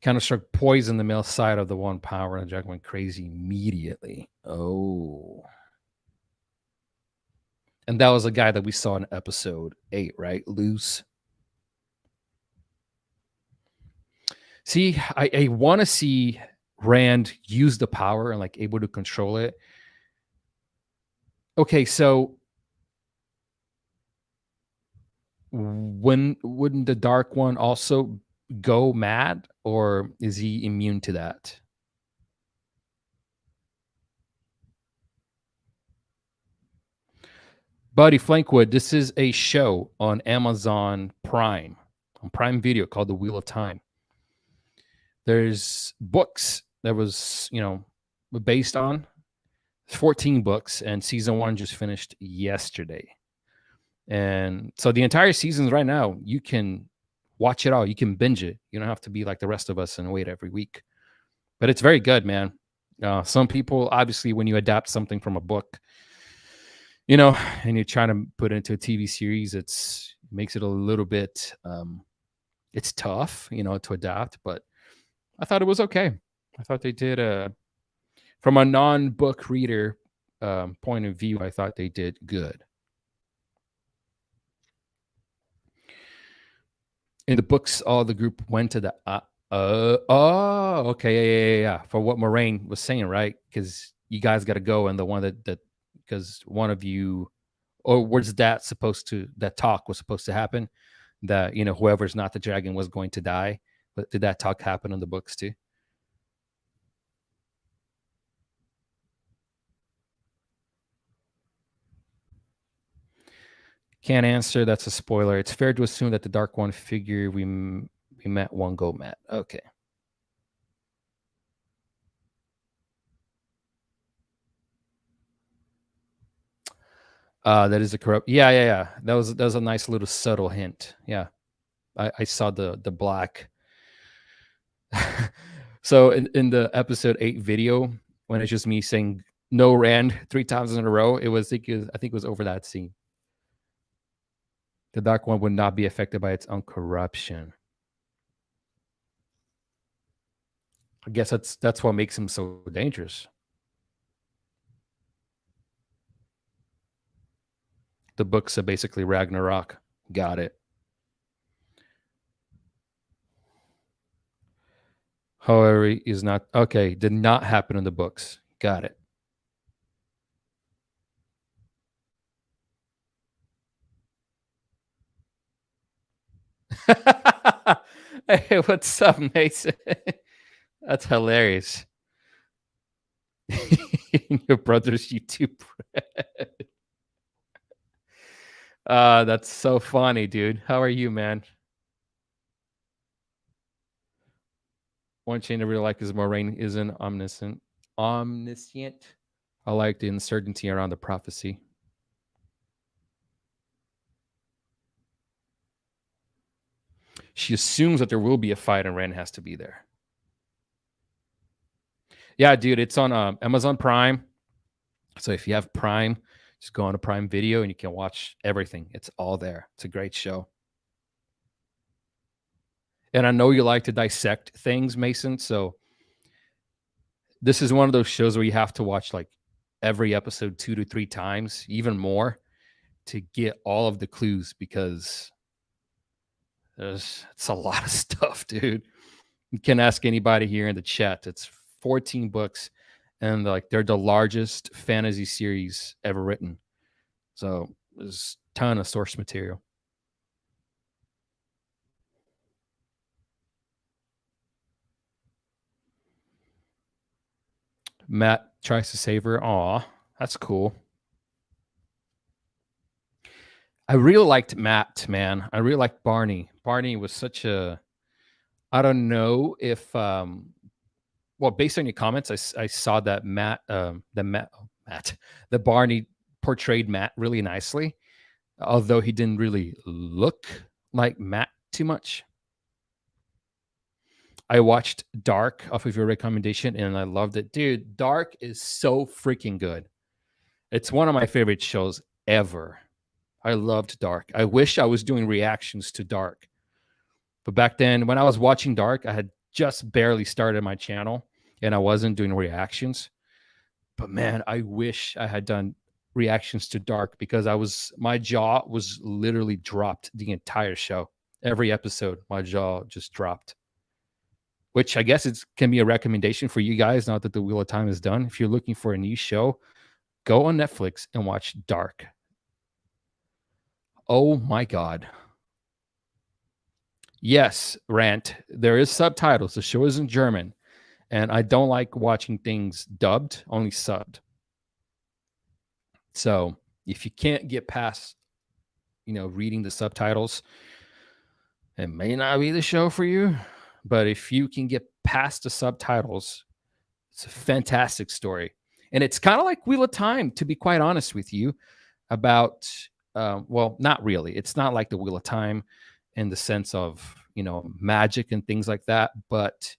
Counter struck poison the male side of the one power, and Jack went crazy immediately. Oh, and that was a guy that we saw in episode 8, right? Loose. See, I want to see Rand use the power and like able to control it. Okay, so when wouldn't the Dark One also go mad, or is he immune to that? Buddy Flankwood, this is a show on Amazon Prime, on Prime Video, called The Wheel of Time. There's books that was, based on 14 books, and season 1 just finished yesterday. And so the entire seasons right now, you can watch it all. You can binge it. You don't have to be like the rest of us and wait every week. But it's very good, man. Some people, obviously, when you adapt something from a book, and you're trying to put it into a TV series, it makes it a little bit, it's tough, to adapt. But I thought it was okay. I thought they did, from a non-book reader point of view, I thought they did good. In the books, all the group went to the okay, yeah. For what Moraine was saying, right? Because you guys got to go, and the one that because one of you, or was that talk was supposed to happen, that whoever's not the dragon was going to die. But did that talk happen in the books too? Can't answer. That's a spoiler. It's fair to assume that the Dark One figure we met won't go Matt. Okay. That is a corrupt. Yeah. That was a nice little subtle hint. Yeah, I saw the black. So in the episode 8 video, when it's just me saying no Rand 3 times in a row, I think it was over that scene. The Dark One would not be affected by its own corruption. I guess that's what makes him so dangerous. The books are basically Ragnarok. Got it. However, is not okay. Did not happen in the books. Got it. Hey, what's up, Mason? That's hilarious. Your brother's YouTube. That's so funny, dude. How are you, man? One chain I really like is Moraine isn't omniscient. Omniscient. I like the uncertainty around the prophecy. She assumes that there will be a fight and Ren has to be there. Yeah, dude, it's on Amazon Prime. So if you have Prime, just go on to Prime Video and you can watch everything. It's all there. It's a great show. And I know you like to dissect things, Mason. So this is one of those shows where you have to watch like every episode 2 to 3 times, even more, to get all of the clues because it's a lot of stuff, dude. You can ask anybody here in the chat. It's 14 books, and like they're the largest fantasy series ever written. So there's a ton of source material. Matt tries to save her. Aw, that's cool. I really liked Matt, man. I really liked Barney. Barney was such a, I don't know if well, based on your comments, I saw that Matt, the Barney portrayed Matt really nicely, although he didn't really look like Matt too much. I watched Dark off of your recommendation and I loved it. Dude, Dark is so freaking good. It's one of my favorite shows ever. I loved Dark. I wish I was doing reactions to Dark. But back then, when I was watching Dark, I had just barely started my channel and I wasn't doing reactions. But man, I wish I had done reactions to Dark because my jaw was literally dropped the entire show. Every episode, my jaw just dropped. Which I guess it can be a recommendation for you guys now that the Wheel of Time is done. If you're looking for a new show, go on Netflix and watch Dark. Oh my God. Yes, Rant. There is subtitles. The show is in German. And I don't like watching things dubbed, only subbed. So if you can't get past, reading the subtitles, it may not be the show for you. But if you can get past the subtitles, it's a fantastic story. And it's kind of like Wheel of Time, to be quite honest with you, about, well, not really. It's not like the Wheel of Time in the sense of, magic and things like that. But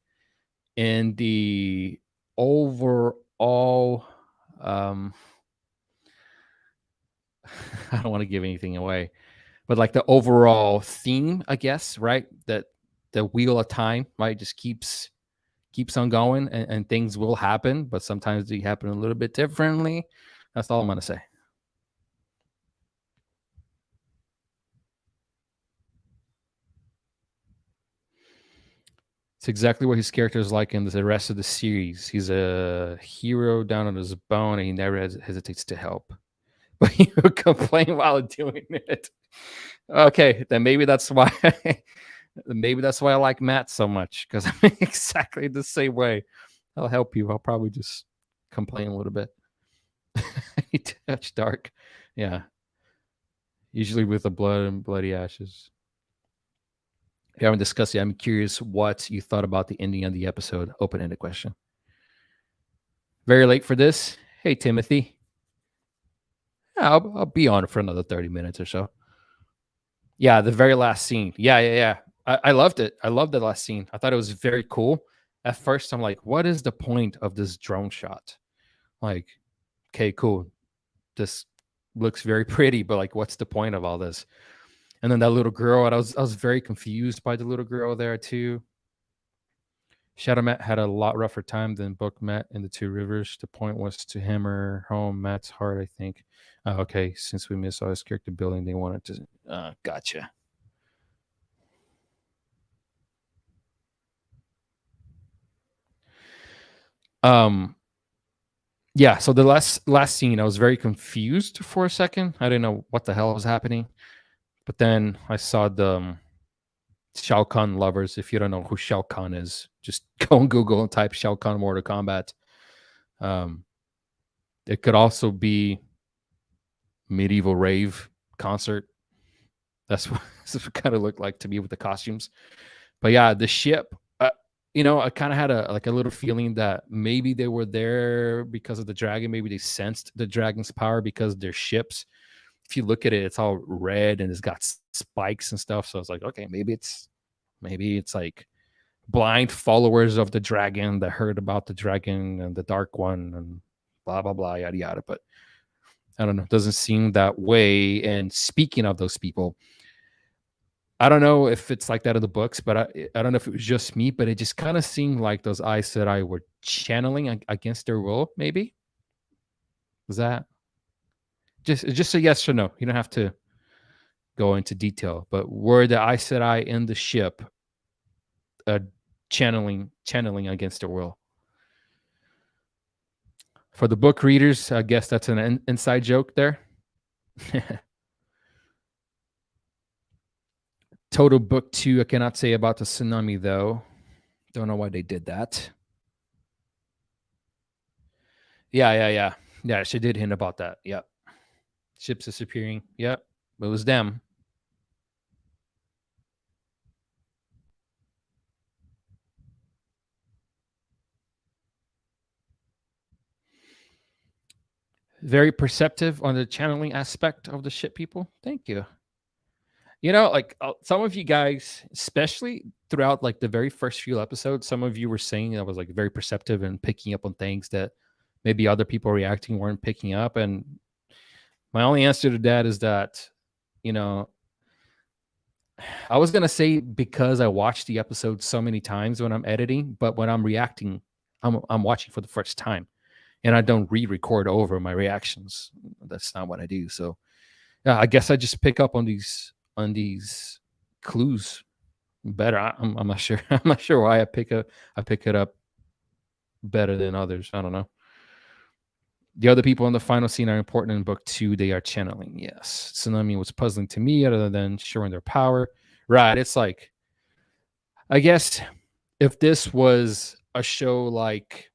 in the overall, I don't want to give anything away, but like the overall theme, I guess, right? That the Wheel of Time, right, just keeps on going and things will happen, but sometimes they happen a little bit differently. That's all I'm going to say. It's exactly what his character is like in the rest of the series. He's a hero down on his bone and he never hesitates to help. But you complain while doing it. Okay, then maybe that's why I like Matt so much, because I'm exactly the same way. I'll help you. I'll probably just complain a little bit. I need to touch Dark. Yeah. Usually with the blood and bloody ashes. If you haven't discussed it, I'm curious what you thought about the ending of the episode. Open-ended question. Very late for this. Hey, Timothy. Yeah, I'll be on for another 30 minutes or so. Yeah, the very last scene. Yeah. I loved it. I loved the last scene. I thought it was very cool. At first, I'm like, what is the point of this drone shot? Like, okay, cool. This looks very pretty, but like, what's the point of all this? And then that little girl, I was very confused by the little girl there too. Shadow Matt had a lot rougher time than Book Matt in the Two Rivers. The point was to hammer home Matt's heart, I think. Okay, since we missed all his character building, they wanted to. Gotcha. Um, yeah. So the last scene, I was very confused for a second. I didn't know what the hell was happening. But then I saw the Shao Kahn lovers. If you don't know who Shao Kahn is, just go on Google and type Shao Kahn Mortal Kombat. Um, it could also be medieval rave concert. That's what, that's what it kind of looked like to me with the costumes. But yeah, the ship. I kind of had a little feeling that maybe they were there because of the dragon. Maybe they sensed the dragon's power because their ships. If you look at it, it's all red and it's got spikes and stuff. So I was like, okay, maybe it's like blind followers of the dragon that heard about the dragon and the dark one and blah blah blah yada yada. But I don't know. It doesn't seem that way. And speaking of those people, I don't know if it's like that in the books, but I don't know if it was just me, but it just kind of seemed like those Aes Sedai were channeling against their will. Maybe was that just a yes or no? You don't have to go into detail, but were the Aes Sedai in the ship uh, channeling against their will? For the book readers, I guess that's an inside joke there. Total book 2, I cannot say about the tsunami though. Don't know why they did that. Yeah, she did hint about that. Yep. Ships disappearing. Yep. It was them. Very perceptive on the channeling aspect of the ship people. Thank you. Like some of you guys, especially throughout like the very first few episodes, some of you were saying I was like very perceptive and picking up on things that maybe other people reacting weren't picking up. And my only answer to that is that, you know, I was gonna say because I watched the episode so many times when I'm editing, but when I'm reacting, I'm watching for the first time, and I don't re-record over my reactions. That's not what I do. So yeah, I guess I just pick up on these clues better. I'm not sure. I'm not sure why I pick it up better than others. I don't know. The other people in the final scene are important in book 2. They are channeling. Yes, tsunami was puzzling to me, other than showing their power. Right. It's like I guess if this was a show like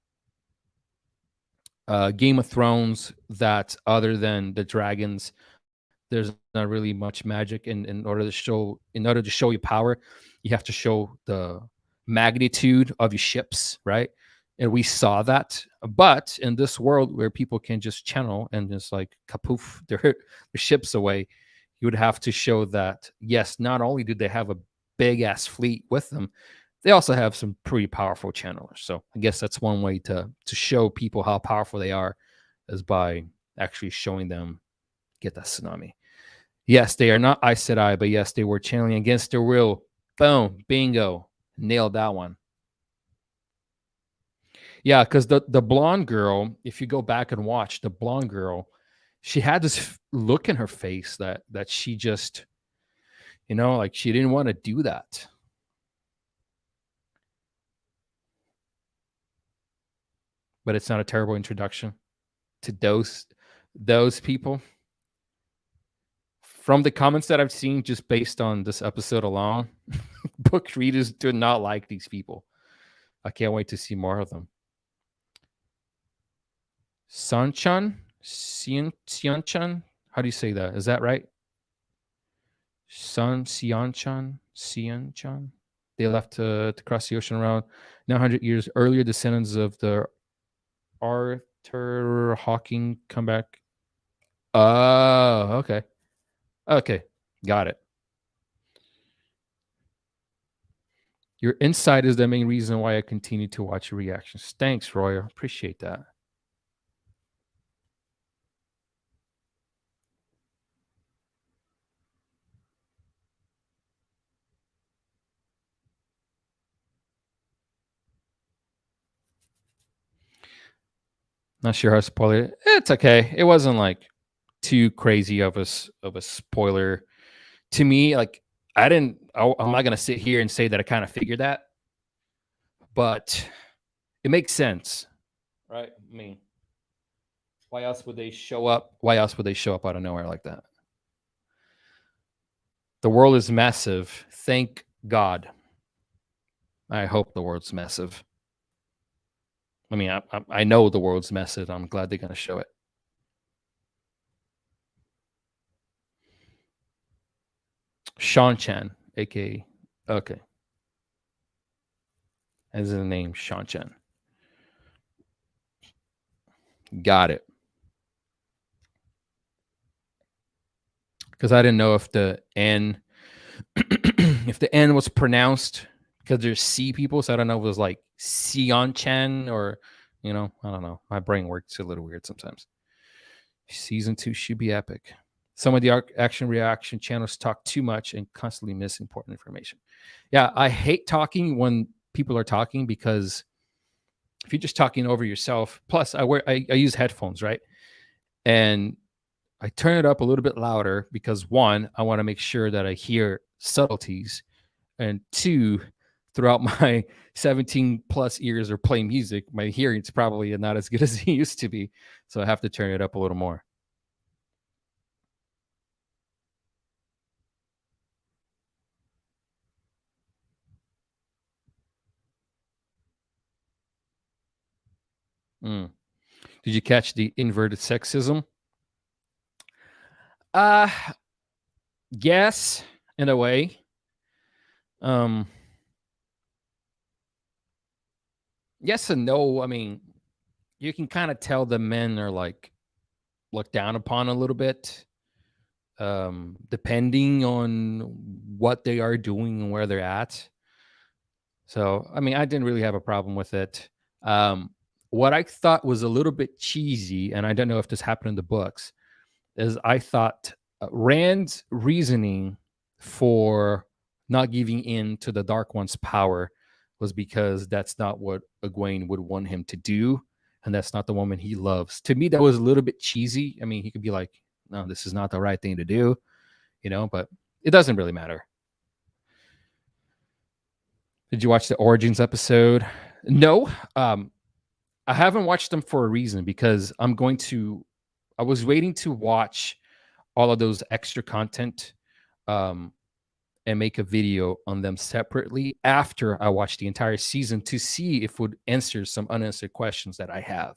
Game of Thrones, that other than the dragons, there's not really much magic. In order to show your power, you have to show the magnitude of your ships, right? And we saw that. But in this world where people can just channel and just like kapoof their ships away, you would have to show that yes, not only do they have a big ass fleet with them, they also have some pretty powerful channelers. So I guess that's one way to show people how powerful they are, is by actually showing them get that tsunami. Yes, they are not Aes Sedai, but yes, they were channeling against their will. Boom, bingo, nailed that one. Yeah, because the blonde girl, if you go back and watch the blonde girl, she had this look in her face that she just, like she didn't want to do that. But it's not a terrible introduction to those people. From the comments that I've seen, just based on this episode alone, book readers do not like these people. I can't wait to see more of them. Sanchan, Sianchan. How do you say that? Is that right? Sianchan. They left to cross the ocean around 900 years earlier. Descendants of the Arthur Hawking come back. Oh, okay. Okay, got it. Your insight is the main reason why I continue to watch your reactions. Thanks, Roy. I appreciate that. Not sure how to spoil it. It's okay. It wasn't like too crazy of a spoiler to me. Like I'm not gonna sit here and say that I kind of figured that, but it makes sense. right? I mean, why else would they show up? Why else would they show up out of nowhere like that? The world is massive. Thank God. I hope the world's massive. I mean, I know the world's massive. I'm glad they're going to show it. Sean Chan, aka okay, as the name Sean Chan. Got it. Because I didn't know if the N, if the N was pronounced because there's C people, so I don't know if it was like Sion Chan or, I don't know. My brain works a little weird sometimes. Season 2 should be epic. Some of the action reaction channels talk too much and constantly miss important information. Yeah, I hate talking when people are talking because if you're just talking over yourself, plus I use headphones, right? And I turn it up a little bit louder because one, I want to make sure that I hear subtleties, and two, throughout my 17 plus years of playing music, my hearing's probably not as good as it used to be. So I have to turn it up a little more. Mm. Did you catch the inverted sexism? Uh yes, in a way. Um yes and no. I mean, you can kind of tell the men are like looked down upon a little bit, depending on what they are doing and where they're at. So, I mean, I didn't really have a problem with it. What I thought was a little bit cheesy, and I don't know if this happened in the books, is I thought Rand's reasoning for not giving in to the Dark One's power was because that's not what Egwene would want him to do, and that's not the woman he loves. To me, that was a little bit cheesy. I mean, he could be like, "No, this is not the right thing to do," but it doesn't really matter. Did you watch the Origins episode? No, I haven't watched them for a reason because I was waiting to watch all of those extra content, um, and make a video on them separately after I watched the entire season to see if it would answer some unanswered questions that I have.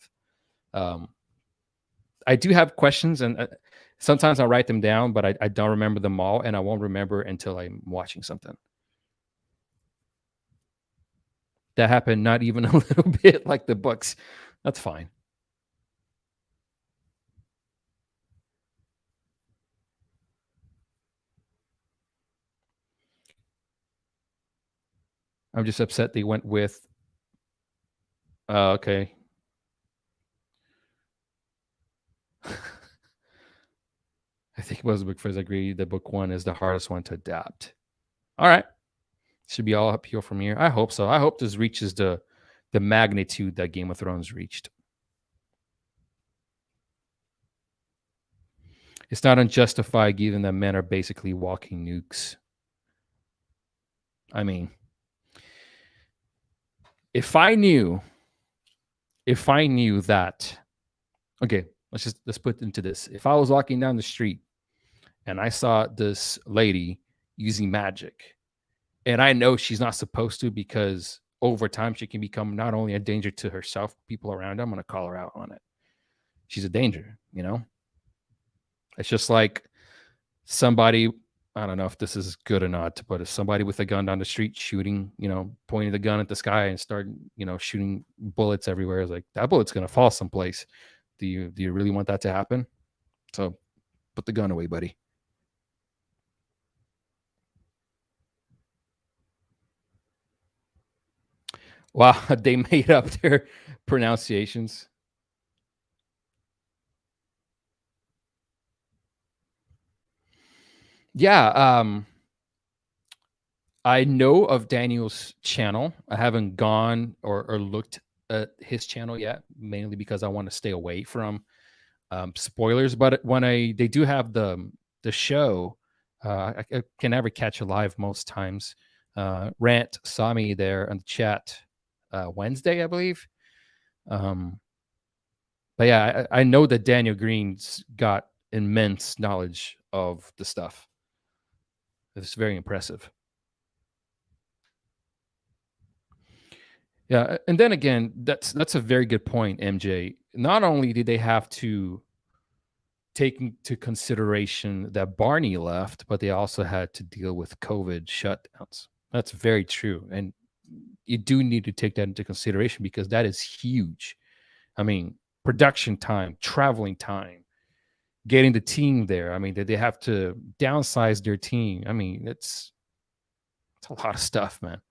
Um, I do have questions, and sometimes I write them down, but I don't remember them all, and I won't remember until I'm watching something. That happened not even a little bit like the books. That's fine. I'm just upset they went with. Okay. I think most book fans agree that book one is the hardest one to adapt. All right. Should be all uphill from here. I hope so. I hope this reaches the magnitude that Game of Thrones reached. It's not unjustified given that men are basically walking nukes. I mean, if I knew that, okay, let's put into this. If I was walking down the street and I saw this lady using magic, and I know she's not supposed to because over time she can become not only a danger to herself, people around her, I'm going to call her out on it. She's a danger, It's just like somebody, I don't know if this is good or not, but if somebody with a gun down the street shooting, pointing the gun at the sky and start, shooting bullets everywhere, is like that bullet's going to fall someplace. Do you really want that to happen? So put the gun away, buddy. Wow, they made up their pronunciations. Yeah, I know of Daniel's channel. I haven't gone or looked at his channel yet, mainly because I want to stay away from spoilers. But when they do have the show, I can never catch a live most times. Rant saw me there in the chat Wednesday, I believe. But yeah, I know that Daniel Green's got immense knowledge of the stuff. It's very impressive. Yeah, and then again, that's a very good point, MJ. Not only did they have to take into consideration that Barney left, but they also had to deal with COVID shutdowns. That's very true, and you do need to take that into consideration because that is huge. I mean, production time, traveling time, getting the team there. I mean, they have to downsize their team. I mean, it's a lot of stuff, man.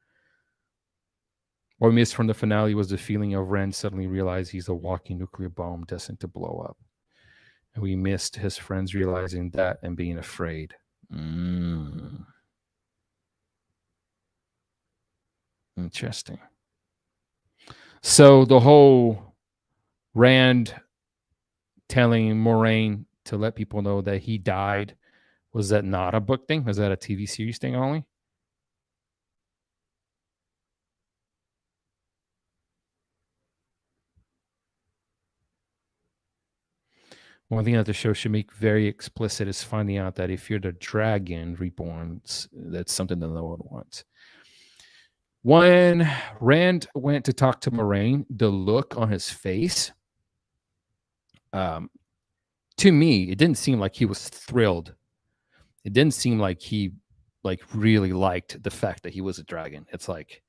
What we missed from the finale was the feeling of Ren suddenly realize he's a walking nuclear bomb destined to blow up. And we missed his friends realizing that and being afraid. Mm, interesting. So the whole Rand telling Moraine to let people know that he died, was that not a book thing? Was that a TV series thing only? One thing that the show should make very explicit is finding out that if you're the dragon reborn, that's something that no one wants. When Rand went to talk to Moraine, the look on his face, um, to me, it didn't seem like he was thrilled. It didn't seem like he really liked the fact that he was a dragon. It's like,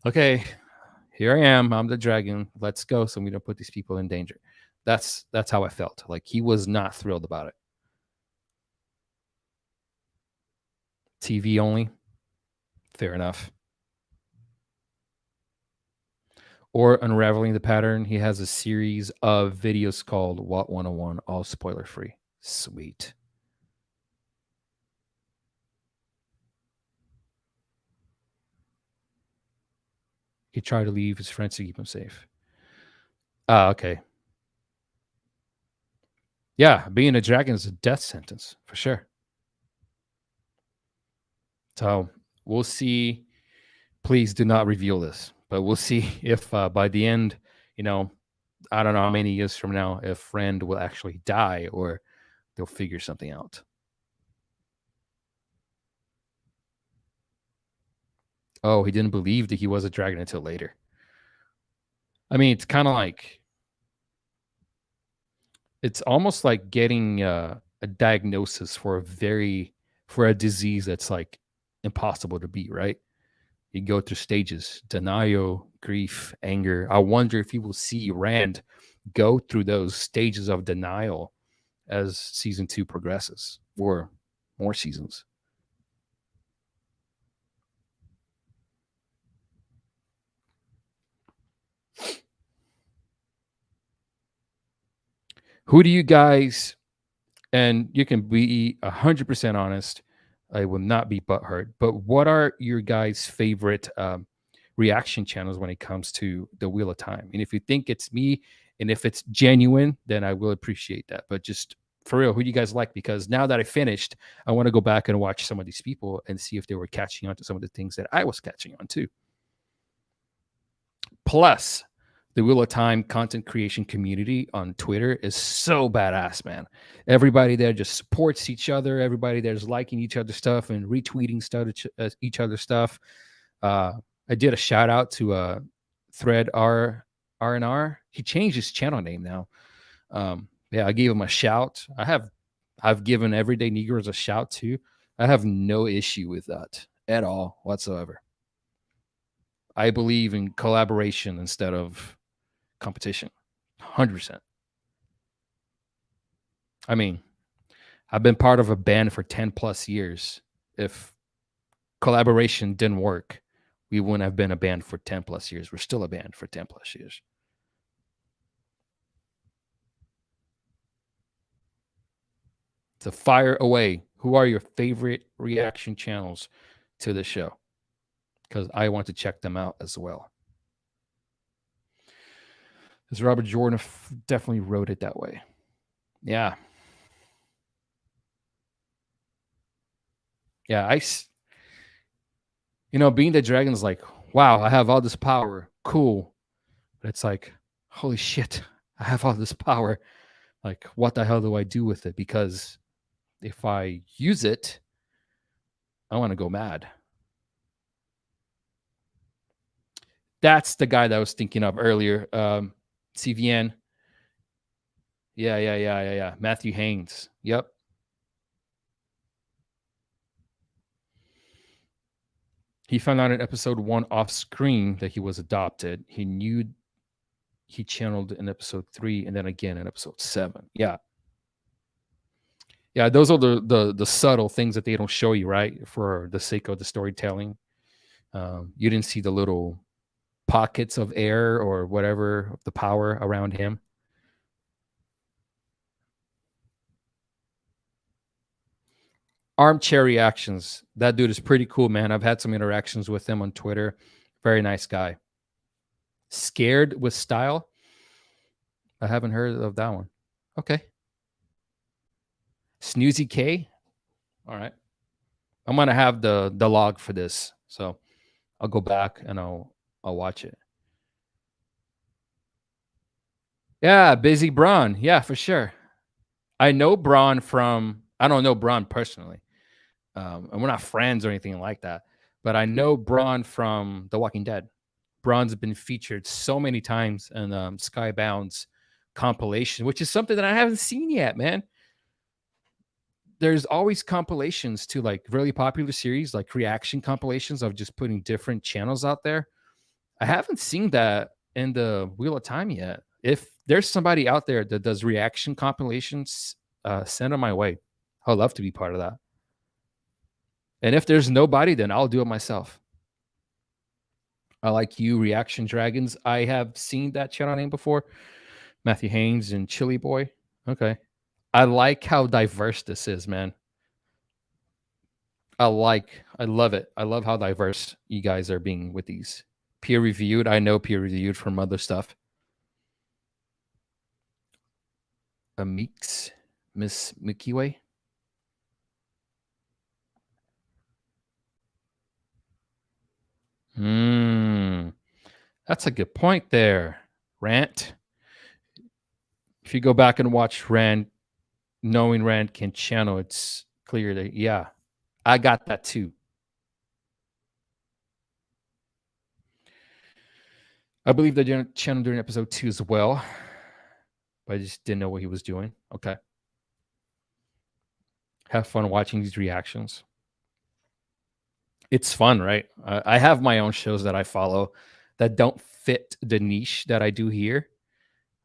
okay, here I am. I'm the dragon. Let's go, so we don't put these people in danger. That's how I felt. Like he was not thrilled about it. TV only. Fair enough. Or unraveling the pattern, he has a series of videos called What 101, all spoiler free. Sweet. He tried to leave his friends to keep him safe. Okay. Yeah, being a dragon is a death sentence for sure. So we'll see. Please do not reveal this, but we'll see if by the end, I don't know how many years from now, if Rand will actually die or they'll figure something out. Oh, he didn't believe that he was a dragon until later. I mean, it's kind of like, it's almost like getting a diagnosis for a disease that's like impossible to beat, right? You go through stages: denial, grief, anger. I wonder if you will see Rand go through those stages of denial as season 2 progresses, or more seasons. Who do you guys, and you can be 100% honest, I will not be butthurt, but what are your guys' favorite reaction channels when it comes to the Wheel of Time? And if you think it's me and if it's genuine, then I will appreciate that. But just for real, who do you guys like? Because now that I finished, I want to go back and watch some of these people and see if they were catching on to some of the things that I was catching on to. Plus, the Wheel of Time content creation community on Twitter is so badass, man. Everybody there just supports each other. Everybody there's liking each other's stuff and retweeting stuff, each other's stuff. I did a shout out to Thread R&R. He changed his channel name now. Yeah, I gave him a shout. I've given Everyday Negroes a shout too. I have no issue with that at all whatsoever. I believe in collaboration instead of competition. 100%. I mean, I've been part of a band for 10 plus years. If collaboration didn't work, we wouldn't have been a band for 10 plus years. We're still a band for 10 plus years. So fire away. Who are your favorite reaction channels to the show? Because I want to check them out as well. Because Robert Jordan definitely wrote it that way. Yeah. Yeah, being the dragon is like, wow, I have all this power. Cool. But it's like, holy shit, I have all this power. Like, what the hell do I do with it? Because if I use it, I want to go mad. That's the guy that I was thinking of earlier. CVN. Yeah. Matthew Haynes. Yep. He found out in episode 1 off screen that he was adopted. He knew he channeled in episode 3 and then again in episode 7. Yeah. Yeah, those are the subtle things that they don't show you, right? For the sake of the storytelling. You didn't see the little pockets of air or whatever, the power around him. Armchair reactions. That dude is pretty cool, man. I've had some interactions with him on Twitter. Very nice guy. Scared with Style. I haven't heard of that one. Okay. Snoozy K. All right. I'm gonna have the log for this, so I'll go back and I'll watch it. Yeah, Busy Braun. Yeah, for sure. I know Braun from. I don't know Braun personally, and we're not friends or anything like that. But I know Braun from The Walking Dead. Braun's been featured so many times in Skybound's compilation, which is something that I haven't seen yet, man. There's always compilations to like really popular series, like reaction compilations of just putting different channels out there. I haven't seen that in the Wheel of Time yet. If there's somebody out there that does reaction compilations, send them my way. I'd love to be part of that. And if there's nobody, then I'll do it myself. I like you, Reaction Dragons. I have seen that channel name before. Matthew Haynes and Chili Boy. Okay. I like how diverse this is, man. I love it. I love how diverse you guys are being with these. Peer reviewed. I know peer reviewed from other stuff. Meeks, Miss Mikiwe. That's a good point there. Rant. If you go back and watch Rand, knowing Rand can channel, it's clear that, yeah, I got that too. I believe the channel during episode 2 as well, but I just didn't know what he was doing. Okay. Have fun watching these reactions. It's fun, right? I have my own shows that I follow that don't fit the niche that I do here,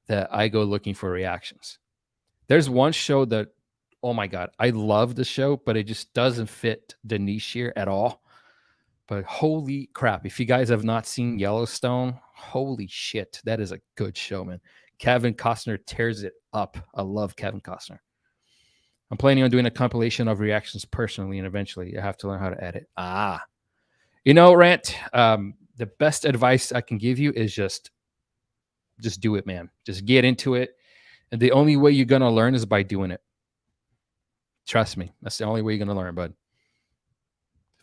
that I go looking for reactions. There's one show that, oh my God, I love the show, but it just doesn't fit the niche here at all. But holy crap, if you guys have not seen Yellowstone, holy shit, that is a good show, man. Kevin Costner tears it up. I love Kevin Costner. I'm planning on doing a compilation of reactions personally, and eventually I have to learn how to edit. You know, Rant, the best advice I can give you is just do it, man. Just get into it. And the only way you're going to learn is by doing it. Trust me. That's the only way you're going to learn, bud.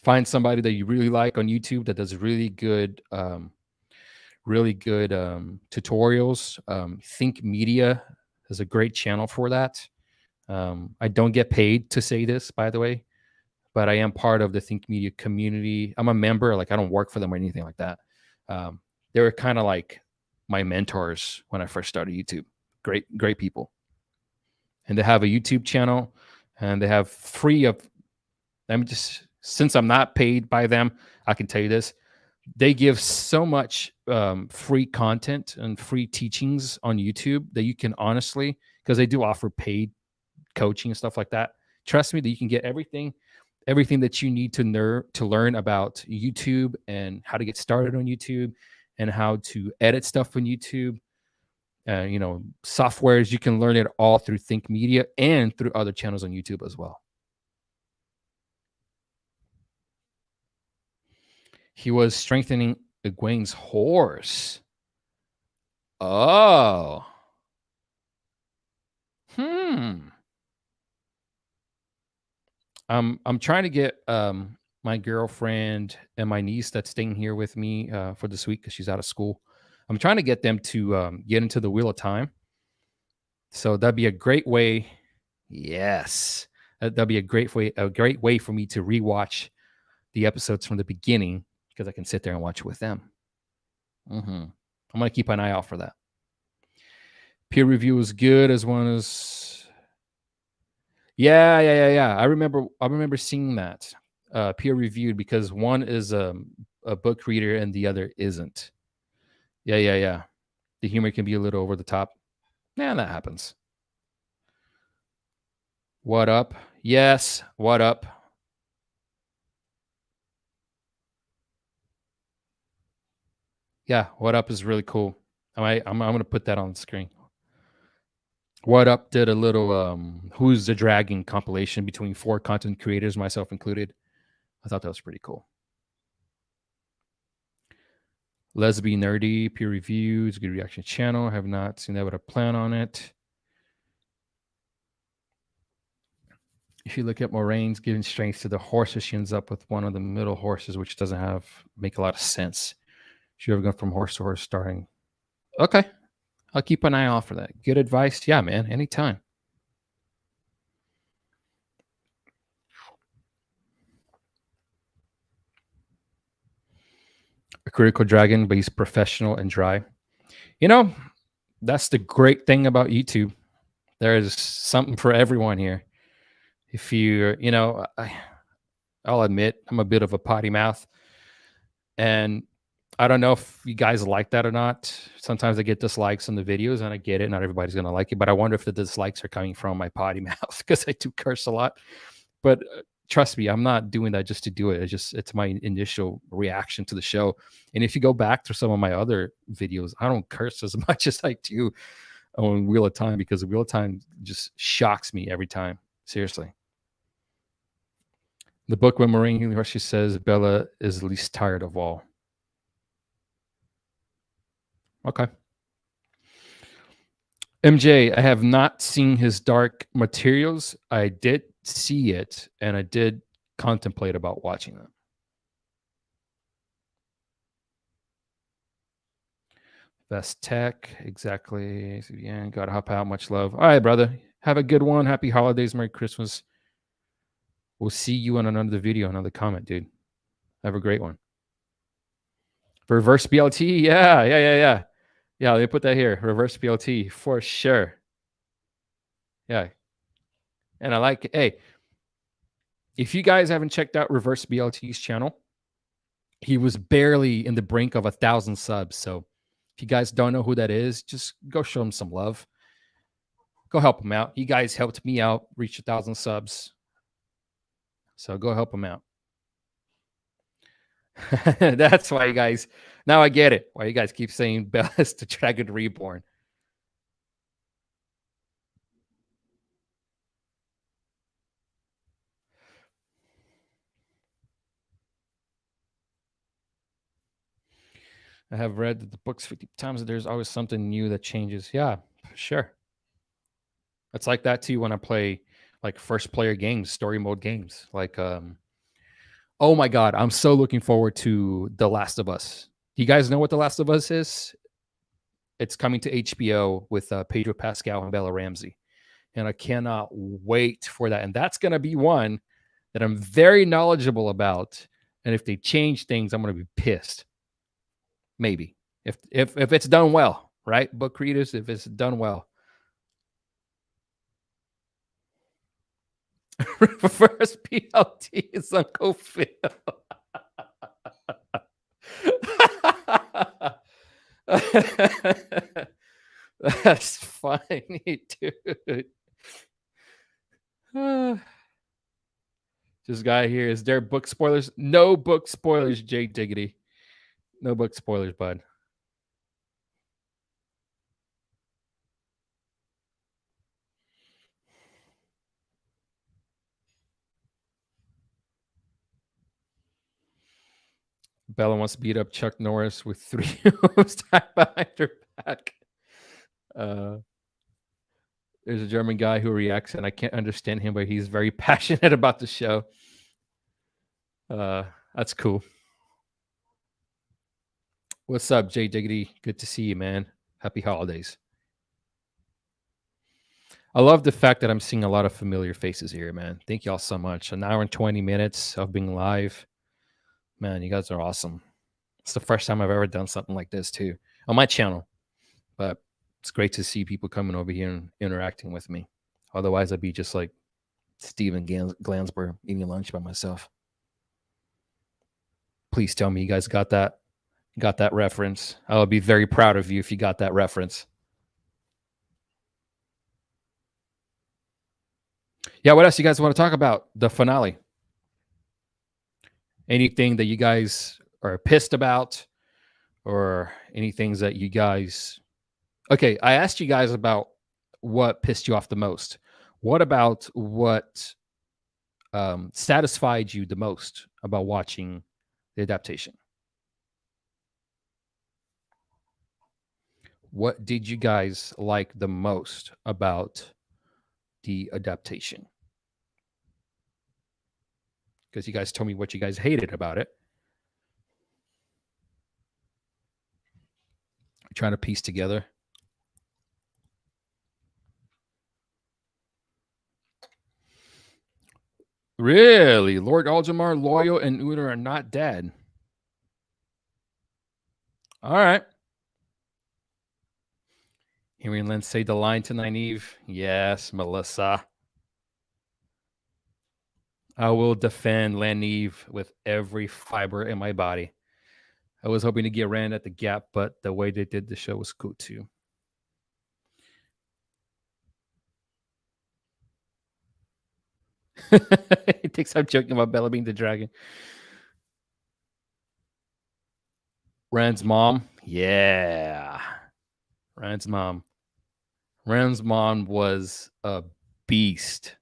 Find somebody that you really like on YouTube that does really good tutorials. Think Media is a great channel for that. I don't get paid to say this, by the way, but I am part of the Think Media community. I'm a member. Like, I don't work for them or anything like that. They were kind of like my mentors when I first started YouTube. Great people. And they have a YouTube channel, and they have free of, since I'm not paid by them, I can tell you this. They give so much free content and free teachings on YouTube that you can honestly, because they do offer paid coaching and stuff like that. Trust me that you can get everything that you need to learn about YouTube and how to get started on YouTube and how to edit stuff on YouTube. Softwares, you can learn it all through Think Media and through other channels on YouTube as well. He was strengthening Egwene's horse. Oh. I'm trying to get my girlfriend and my niece that's staying here with me for this week because she's out of school. I'm trying to get them to get into the Wheel of Time. So that'd be a great way. Yes, that'd be a great way for me to rewatch the episodes from the beginning because I can sit there and watch it with them. I'm gonna keep an eye out for that. Peer review is good as one as. Yeah. I remember seeing that peer reviewed because one is a book reader and the other isn't. Yeah. The humor can be a little over the top. Yeah, that happens. What up? Yes. What up? Yeah. What up is really cool. I'm gonna put that on the screen. What up did a little Who's the Dragon compilation between 4 content creators, myself included. I thought that was pretty cool. Lesbian Nerdy, peer reviews, good reaction channel. Have not seen that, but I plan on it. If you look at Moraine's giving strength to the horses, she ends up with one of the middle horses, which doesn't make a lot of sense. She ever gone from horse to horse starting. Okay. I'll keep an eye out for that. Good advice. Yeah, man. Anytime. A critical dragon, but he's professional and dry. You know, that's the great thing about YouTube. There is something for everyone here. If I'll admit I'm a bit of a potty mouth, and I don't know if you guys like that or not. Sometimes I get dislikes on the videos, and I get it. Not everybody's gonna like it, but I wonder if the dislikes are coming from my potty mouth because I do curse a lot. But trust me, I'm not doing that just to do it. It's my initial reaction to the show. And if you go back to some of my other videos, I don't curse as much as I do on Wheel of Time because Wheel of Time just shocks me every time. Seriously. The book when Maureen Rushy says Bella is the least tired of all. Okay. MJ, I have not seen his Dark Materials. I did see it, and I did contemplate about watching them. Best tech, exactly. Yeah, gotta hop out. Much love. All right, brother. Have a good one. Happy holidays. Merry Christmas. We'll see you on another video, another comment, dude. Have a great one. Reverse BLT. Yeah. Yeah, let me put that here. Reverse BLT for sure. Yeah. And I like it. Hey, if you guys haven't checked out Reverse BLT's channel, he was barely in the brink of 1,000 subs. So if you guys don't know who that is, just go show him some love. Go help him out. You guys helped me out reach 1,000 subs. So go help him out. That's why you guys, now I get it. Why you guys keep saying Bella's the Dragon Reborn. I have read the books 50 times. There's always something new that changes. Yeah, sure. It's like that too when I play like first player games, story mode games. Like, oh my God, I'm so looking forward to The Last of Us. Do you guys know what The Last of Us is? It's coming to HBO with Pedro Pascal and Bella Ramsey. And I cannot wait for that. And that's going to be one that I'm very knowledgeable about. And if they change things, I'm going to be pissed. Maybe if it's done well, right? Book readers, if it's done well. Reverse PLT is Uncle Phil. That's funny, dude. This guy here, is there book spoilers? No book spoilers, Jay Diggity. No book spoilers, bud. Bella wants to beat up Chuck Norris with 3 moves tied behind her back. There's a German guy who reacts, and I can't understand him, but he's very passionate about the show. That's cool. What's up, Jay Diggity? Good to see you, man. Happy holidays. I love the fact that I'm seeing a lot of familiar faces here, man. Thank y'all so much. An hour and 20 minutes of being live. Man, you guys are awesome. It's the first time I've ever done something like this too on my channel, but it's great to see people coming over here and interacting with me. Otherwise, I'd be just like Steven Glansberg eating lunch by myself. Please tell me you guys got that reference. I would be very proud of you if you got that reference. Yeah, what else you guys want to talk about? The finale. Anything that you guys are pissed about, or any things that you guys. Okay, I asked you guys about what pissed you off the most. What about what satisfied you the most about watching the adaptation? What did you guys like the most about the adaptation? Because you guys told me what you guys hated about it. I'm trying to piece together. Really? Lord Aljamar, Loyal, and Una are not dead. All right. Hearing Lynn say the line to Nynaeve. Yes, Melissa. I will defend Nynaeve with every fiber in my body. I was hoping to get Rand at the Gap, but the way they did the show was cool too. He thinks I'm joking about Bella being the dragon. Rand's mom. Yeah. Rand's mom. Rand's mom was a beast.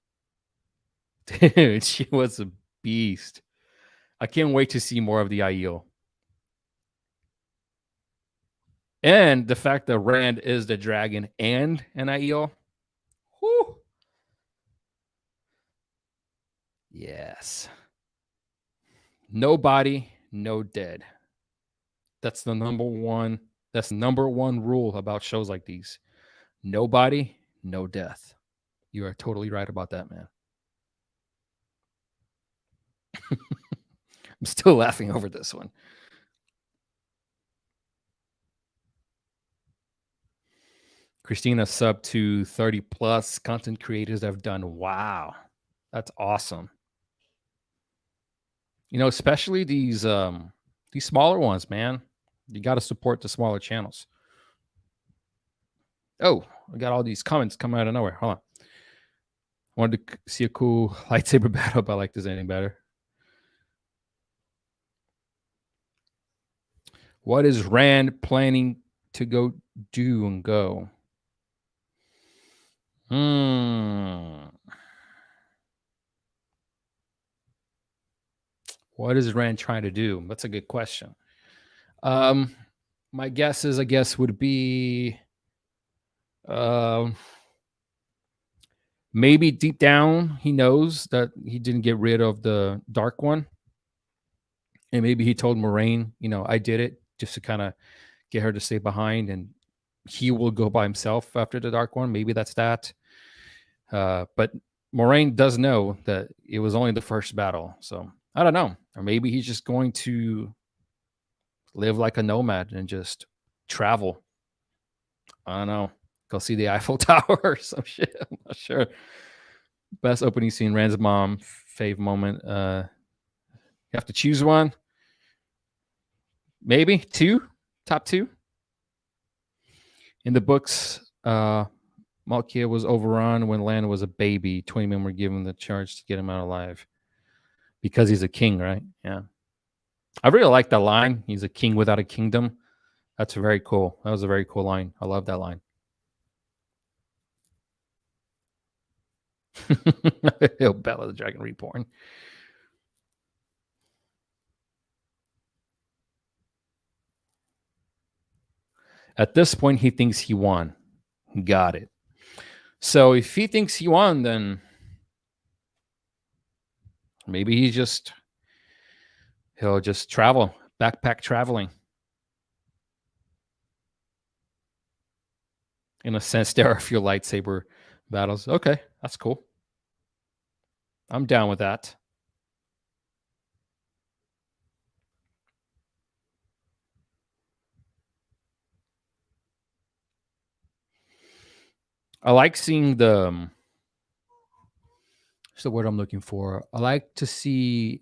Dude, she was a beast. I can't wait to see more of the Aiel. And the fact that Rand is the dragon and an Aiel. Whew. Yes. No body, no dead. That's the number one. That's the number one rule about shows like these. No body, no death. You are totally right about that, man. I'm still laughing over this one. Christina sub to 30 plus content creators that have done. Wow. That's awesome. You know, especially these smaller ones, man. You got to support the smaller channels. Oh, I got all these comments coming out of nowhere. Hold on. Wanted to see a cool lightsaber battle, but I like this ending better. What is Rand planning to go do and go? What is Rand trying to do? That's a good question. My guesses, I guess, would be maybe deep down he knows that he didn't get rid of the Dark One. And maybe he told Moraine, you know, I did it just to kind of get her to stay behind, and he will go by himself after the Dark One. Maybe that's that. But Moraine does know that it was only the first battle. So I don't know. Or maybe he's just going to live like a nomad and just travel. I don't know. Go see the Eiffel Tower or some shit. I'm not sure. Best opening scene, Rand's mom, fave moment. You have to choose one. Maybe two. Top two. In the books, Malkia was overrun when Lan was a baby. 20 men were given the charge to get him out alive. Because he's a king, right? Yeah. I really like that line. He's a king without a kingdom. That's very cool. That was a very cool line. I love that line. Bella the Dragon Reborn. At this point, he thinks he won. Got it. So if he thinks he won, then maybe he'll just travel, backpack traveling. In a sense, there are a few lightsaber Battles. Okay, that's cool. I'm down with that. I like seeing the what's the word I'm looking for? I like to see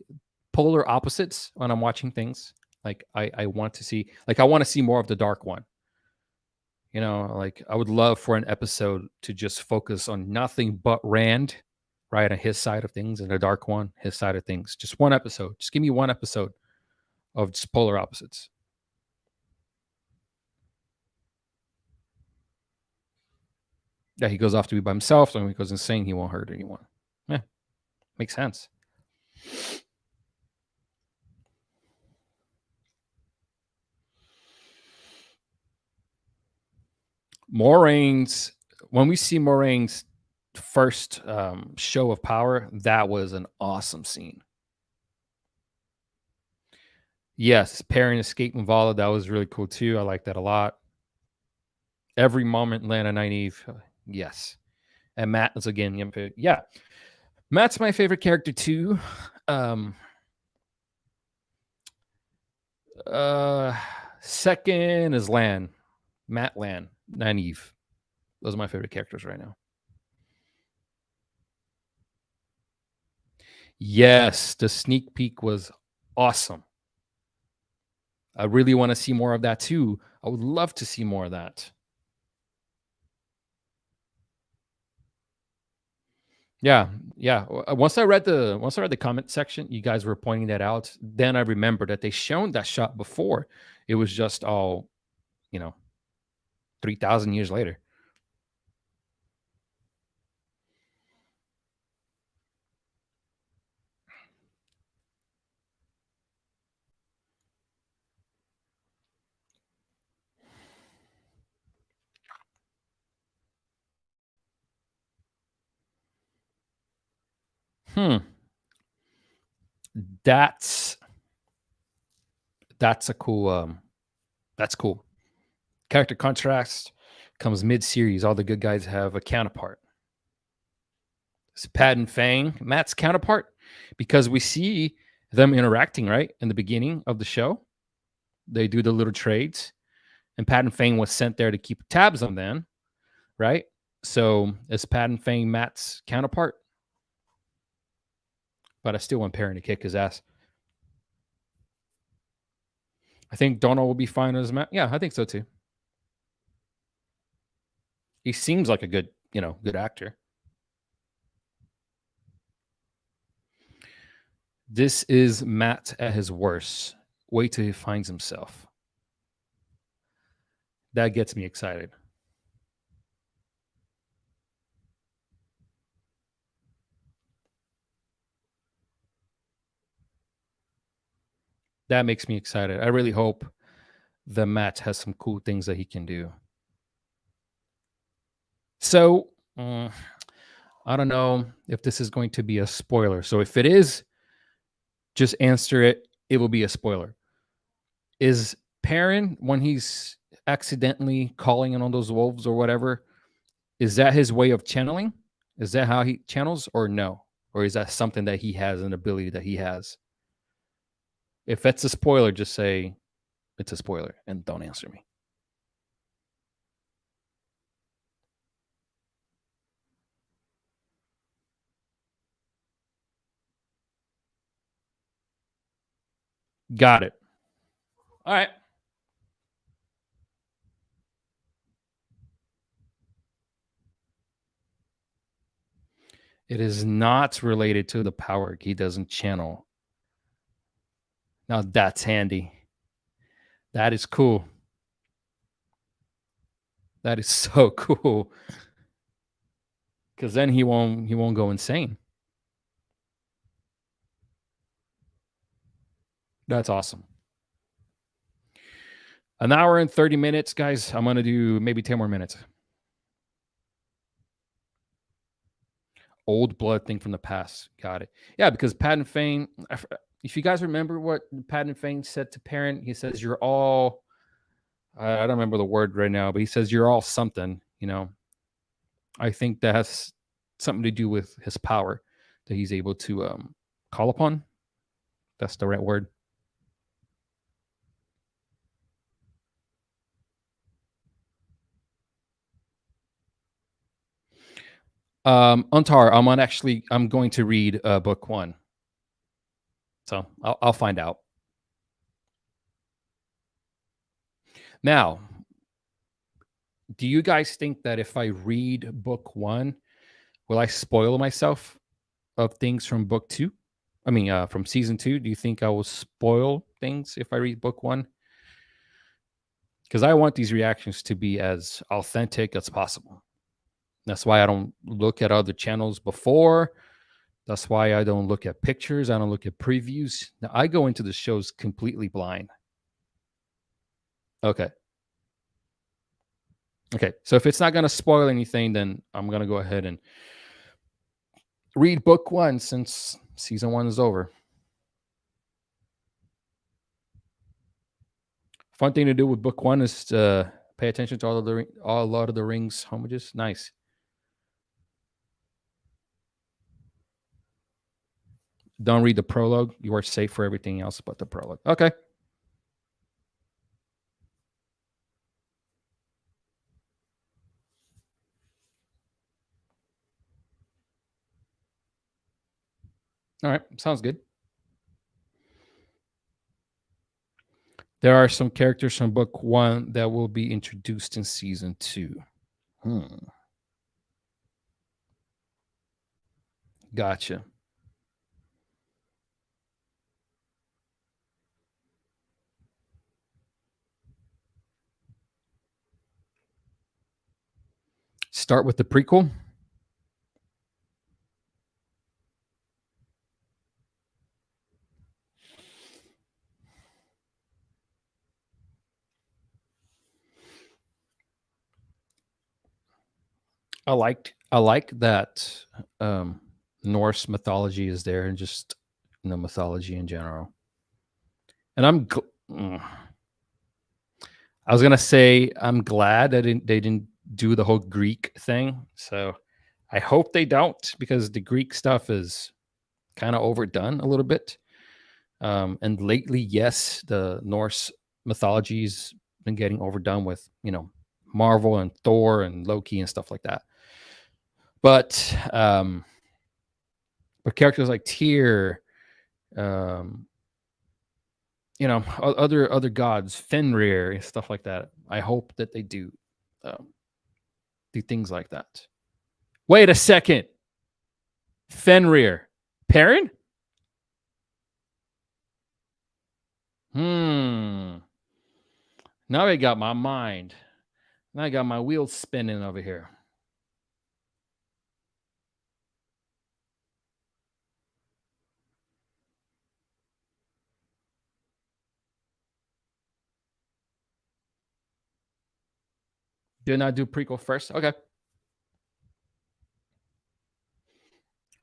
polar opposites when I'm watching things. Like I want to see like I want to see more of the dark one. You know, like I would love for an episode to just focus on nothing but Rand, right? On his side of things, and the dark one, his side of things. Just one episode. Just give me one episode of just polar opposites. Yeah, he goes off to be by himself, and when he goes insane, he won't hurt anyone. Yeah, makes sense. Moraine's when we see Moraine's first show of power, that was an awesome scene. Yes, Perrin escaping Vala, that was really cool too. I like that a lot. Every moment Lana Nynaeve, yes. And Matt is again, yeah. Matt's my favorite character too. Um, uh, Second is Lan, Matt Lan, Nynaeve. Those are my favorite characters right now. Yes, the sneak peek was awesome. I really want to see more of that too. I would love to see more of that. Yeah, yeah. Once I read the comment section, you guys were pointing that out. Then I remembered that they shown that shot before. It was just all, you know, 3,000 years later. Hmm. That's that's a cool. That's cool. Character contrast comes mid-series. All the good guys have a counterpart. It's Pat and Fang, Matt's counterpart, because we see them interacting right in the beginning of the show. They do the little trades, and Pat and Fang was sent there to keep tabs on them, right? So is Pat and Fang Matt's counterpart? But I still want Perrin to kick his ass. I think Donald will be fine as Matt. Yeah, I think so too. He seems like a good, good actor. This is Matt at his worst. Wait till he finds himself. That gets me excited. That makes me excited. I really hope the Matt has some cool things that he can do. So, I don't know if this is going to be a spoiler. So, if it is, just answer it. It will be a spoiler. Is Perrin, when he's accidentally calling in on those wolves or whatever, is that his way of channeling? Is that how he channels, or no? Or is that something that he has, an ability that he has? If it's a spoiler, just say it's a spoiler and don't answer me. Got it. All right. It is not related to the power. He doesn't channel. Now that's handy. That is cool. That is so cool. Because then he won't go insane. That's awesome. An hour and 30 minutes, guys. I'm gonna do maybe 10 more minutes. Old blood thing from the past. Got it. Yeah, because Pat and Fane, if you guys remember what Pat and Fane said to Parent, he says, "You're all," I don't remember the word right now, but he says, "You're all something," I think that has something to do with his power that he's able to call upon. That's the right word. Untar, I'm going to read book one, so I'll find out. Now, do you guys think that if I read book one, will I spoil myself of things from book two? I mean, from season two. Do you think I will spoil things if I read book one? Because I want these reactions to be as authentic as possible. That's why I don't look at other channels before. That's why I don't look at pictures. I don't look at previews. Now, I go into the shows completely blind. Okay. Okay. So if it's not going to spoil anything, then I'm going to go ahead and read book one since season one is over. Fun thing to do with book one is to pay attention to all Lord of the Rings homages. Nice. Don't read the prologue. You are safe for everything else but the prologue. Okay. All right. Sounds good. There are some characters from book one that will be introduced in season two. Gotcha. Start with the prequel. I like that Norse mythology is there, and just mythology in general. And I was gonna say I'm glad that they didn't do the whole Greek thing. So I hope they don't, because the Greek stuff is kind of overdone a little bit. And lately, yes, the Norse mythology's been getting overdone with Marvel and Thor and Loki and stuff like that. But characters like Tyr, um, other gods, Fenrir, and stuff like that. I hope that they um, do things like that. Wait a second, Fenrir, Perrin? Hmm. Now I got my mind. Now I got my wheels spinning over here. Did not do prequel first. Okay.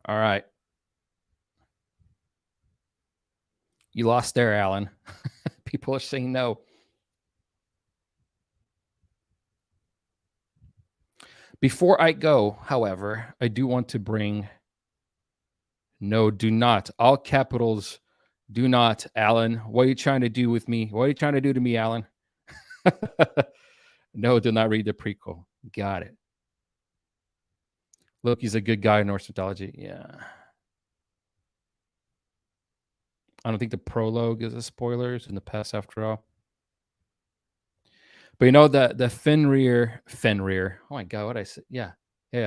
All right. You lost there, Alan. People are saying no. Before I go, however, I do want to bring no, do not. All capitals, do not, Alan. What are you trying to do with me? What are you trying to do to me, Alan? No, do not read the prequel. Got it. Look, he's a good guy in Norse mythology. Yeah. I don't think the prologue is a spoiler. It's in the past after all. But the Fenrir. Oh my god, what I said? Yeah,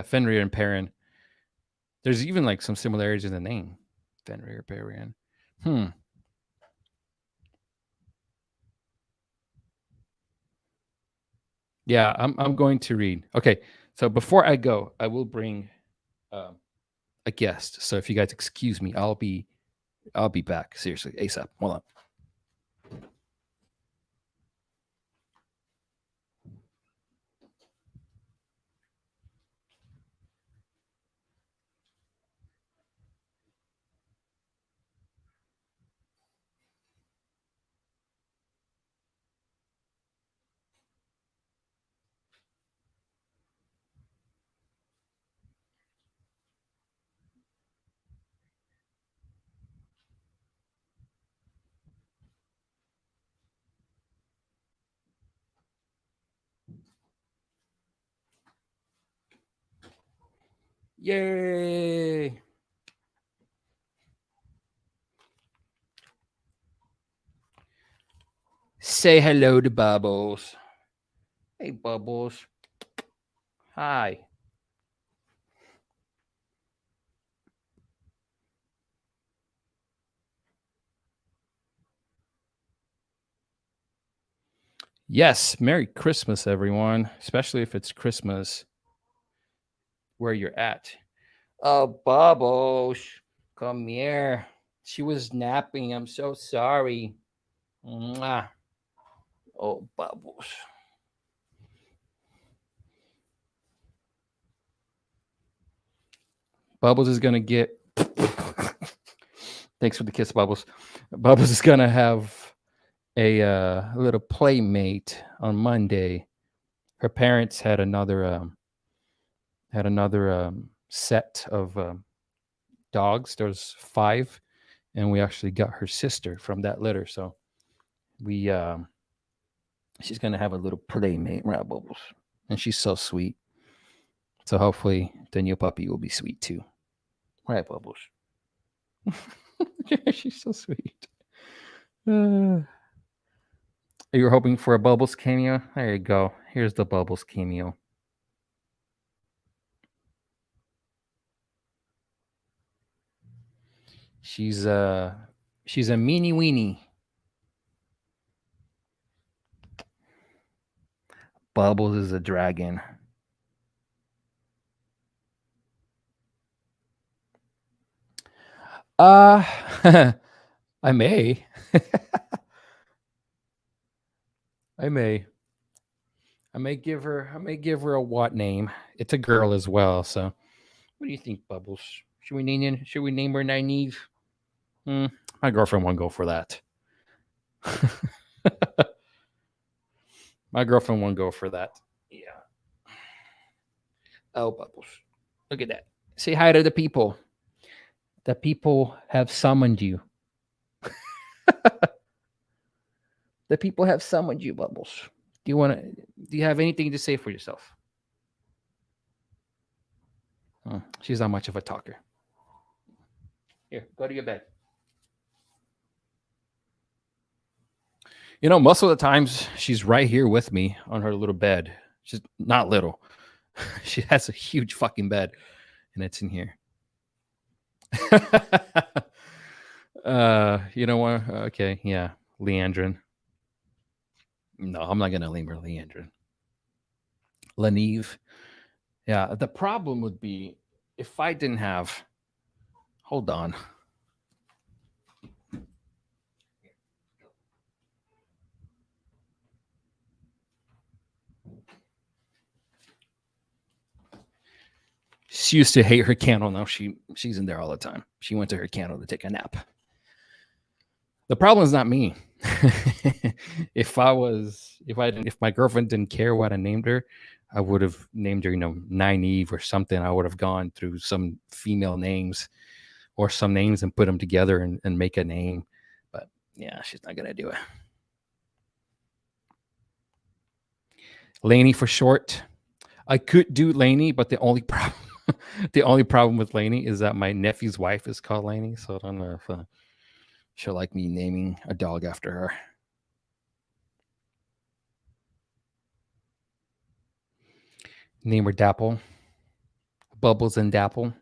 Fenrir and Perrin. There's even like some similarities in the name, Fenrir, Perrin. Yeah, I'm going to read. Okay, so before I go, I will bring a guest. So if you guys excuse me, I'll be back. Seriously, ASAP. Hold on. Yay! Say hello to Bubbles. Hey, Bubbles. Hi. Yes, Merry Christmas, everyone, especially if it's Christmas where you're at. Oh, Bubbles, come here. She was napping. I'm so sorry. Mwah. Oh, Bubbles. Bubbles is going to get. Thanks for the kiss, Bubbles. Bubbles is going to have a little playmate on Monday. Her parents had another set of dogs. There's 5, and we actually got her sister from that litter. So we she's gonna have a little playmate, right, Bubbles? And she's so sweet. So hopefully the new puppy will be sweet too, right, Bubbles? She's so sweet. You were hoping for a Bubbles cameo? There you go. Here's the Bubbles cameo. She's a meanie weenie. Bubbles is a dragon. I may. I may. I may give her a what name. It's a girl as well, so what do you think, Bubbles? Should we name her Nynaeve? My girlfriend won't go for that. My girlfriend won't go for that. Yeah. Oh, Bubbles. Look at that. Say hi to the people. The people have summoned you. The people have summoned you, Bubbles. Do you have anything to say for yourself? She's not much of a talker. Here, go to your bed. Most of the times she's right here with me on her little bed. She's not little. She has a huge fucking bed, and it's in here. You know what? Okay, yeah, Leandrin. No, I'm not gonna name her Leandrin. Leneve. Yeah, the problem would be if I didn't have. Hold on. She used to hate her candle. Now she's in there all the time. She went to her candle to take a nap. The problem is not me. If my girlfriend didn't care what I named her, I would have named her, Nynaeve or something. I would have gone through some female names or some names and put them together and make a name. But yeah, she's not gonna do it. Lainey for short. I could do Lainey, but the only problem with Lainey is that my nephew's wife is called Lainey, so I don't know if she'll like me naming a dog after her. Name her Dapple. Bubbles and Dapple.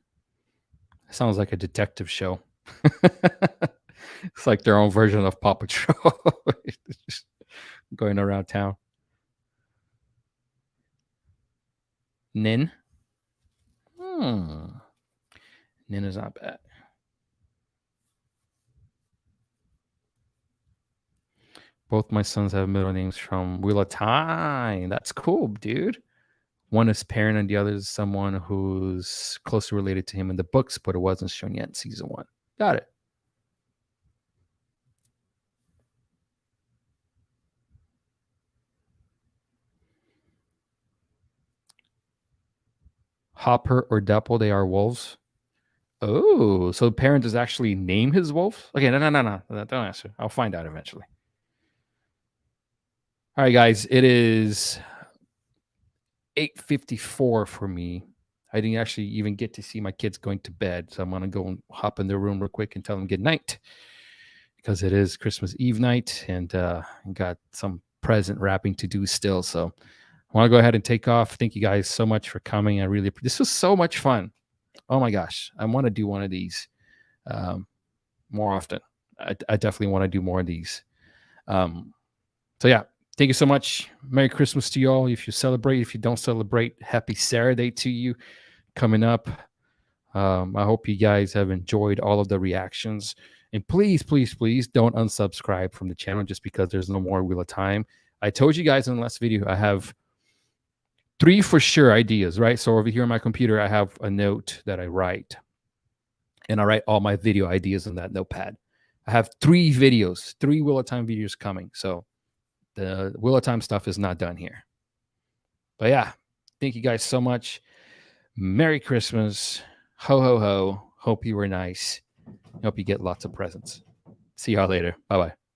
Sounds like a detective show. It's like their own version of Paw Patrol. Just going around town. Nin. Nin is not bad. Both my sons have middle names from Wheel of Time. That's cool, dude. One is parent and the other is someone who's closely related to him in the books, but it wasn't shown yet in season 1. Got it. Hopper or Dapple, they are wolves. Oh, so parent does actually name his wolf? Okay, no. Don't answer. I'll find out eventually. All right, guys, it is 8:54 for me. I didn't actually even get to see my kids going to bed. So I'm going to go and hop in their room real quick and tell them good night, because it is Christmas Eve night and got some present wrapping to do still. So I want to go ahead and take off. Thank you guys so much for coming. This was so much fun. Oh my gosh. I want to do one of these more often. I definitely want to do more of these. So yeah, thank you so much. Merry Christmas to you all. If you celebrate, if you don't celebrate, happy Saturday to you coming up. I hope you guys have enjoyed all of the reactions. And please, please, please don't unsubscribe from the channel just because there's no more Wheel of Time. I told you guys in the last video, I have 3 for sure ideas, right? So over here on my computer, I have a note that I write. And I write all my video ideas in that notepad. I have 3 videos, 3 Wheel of Time videos coming. So the Wheel of Time stuff is not done here. But yeah, thank you guys so much. Merry Christmas. Ho, ho, ho. Hope you were nice. Hope you get lots of presents. See y'all later. Bye-bye.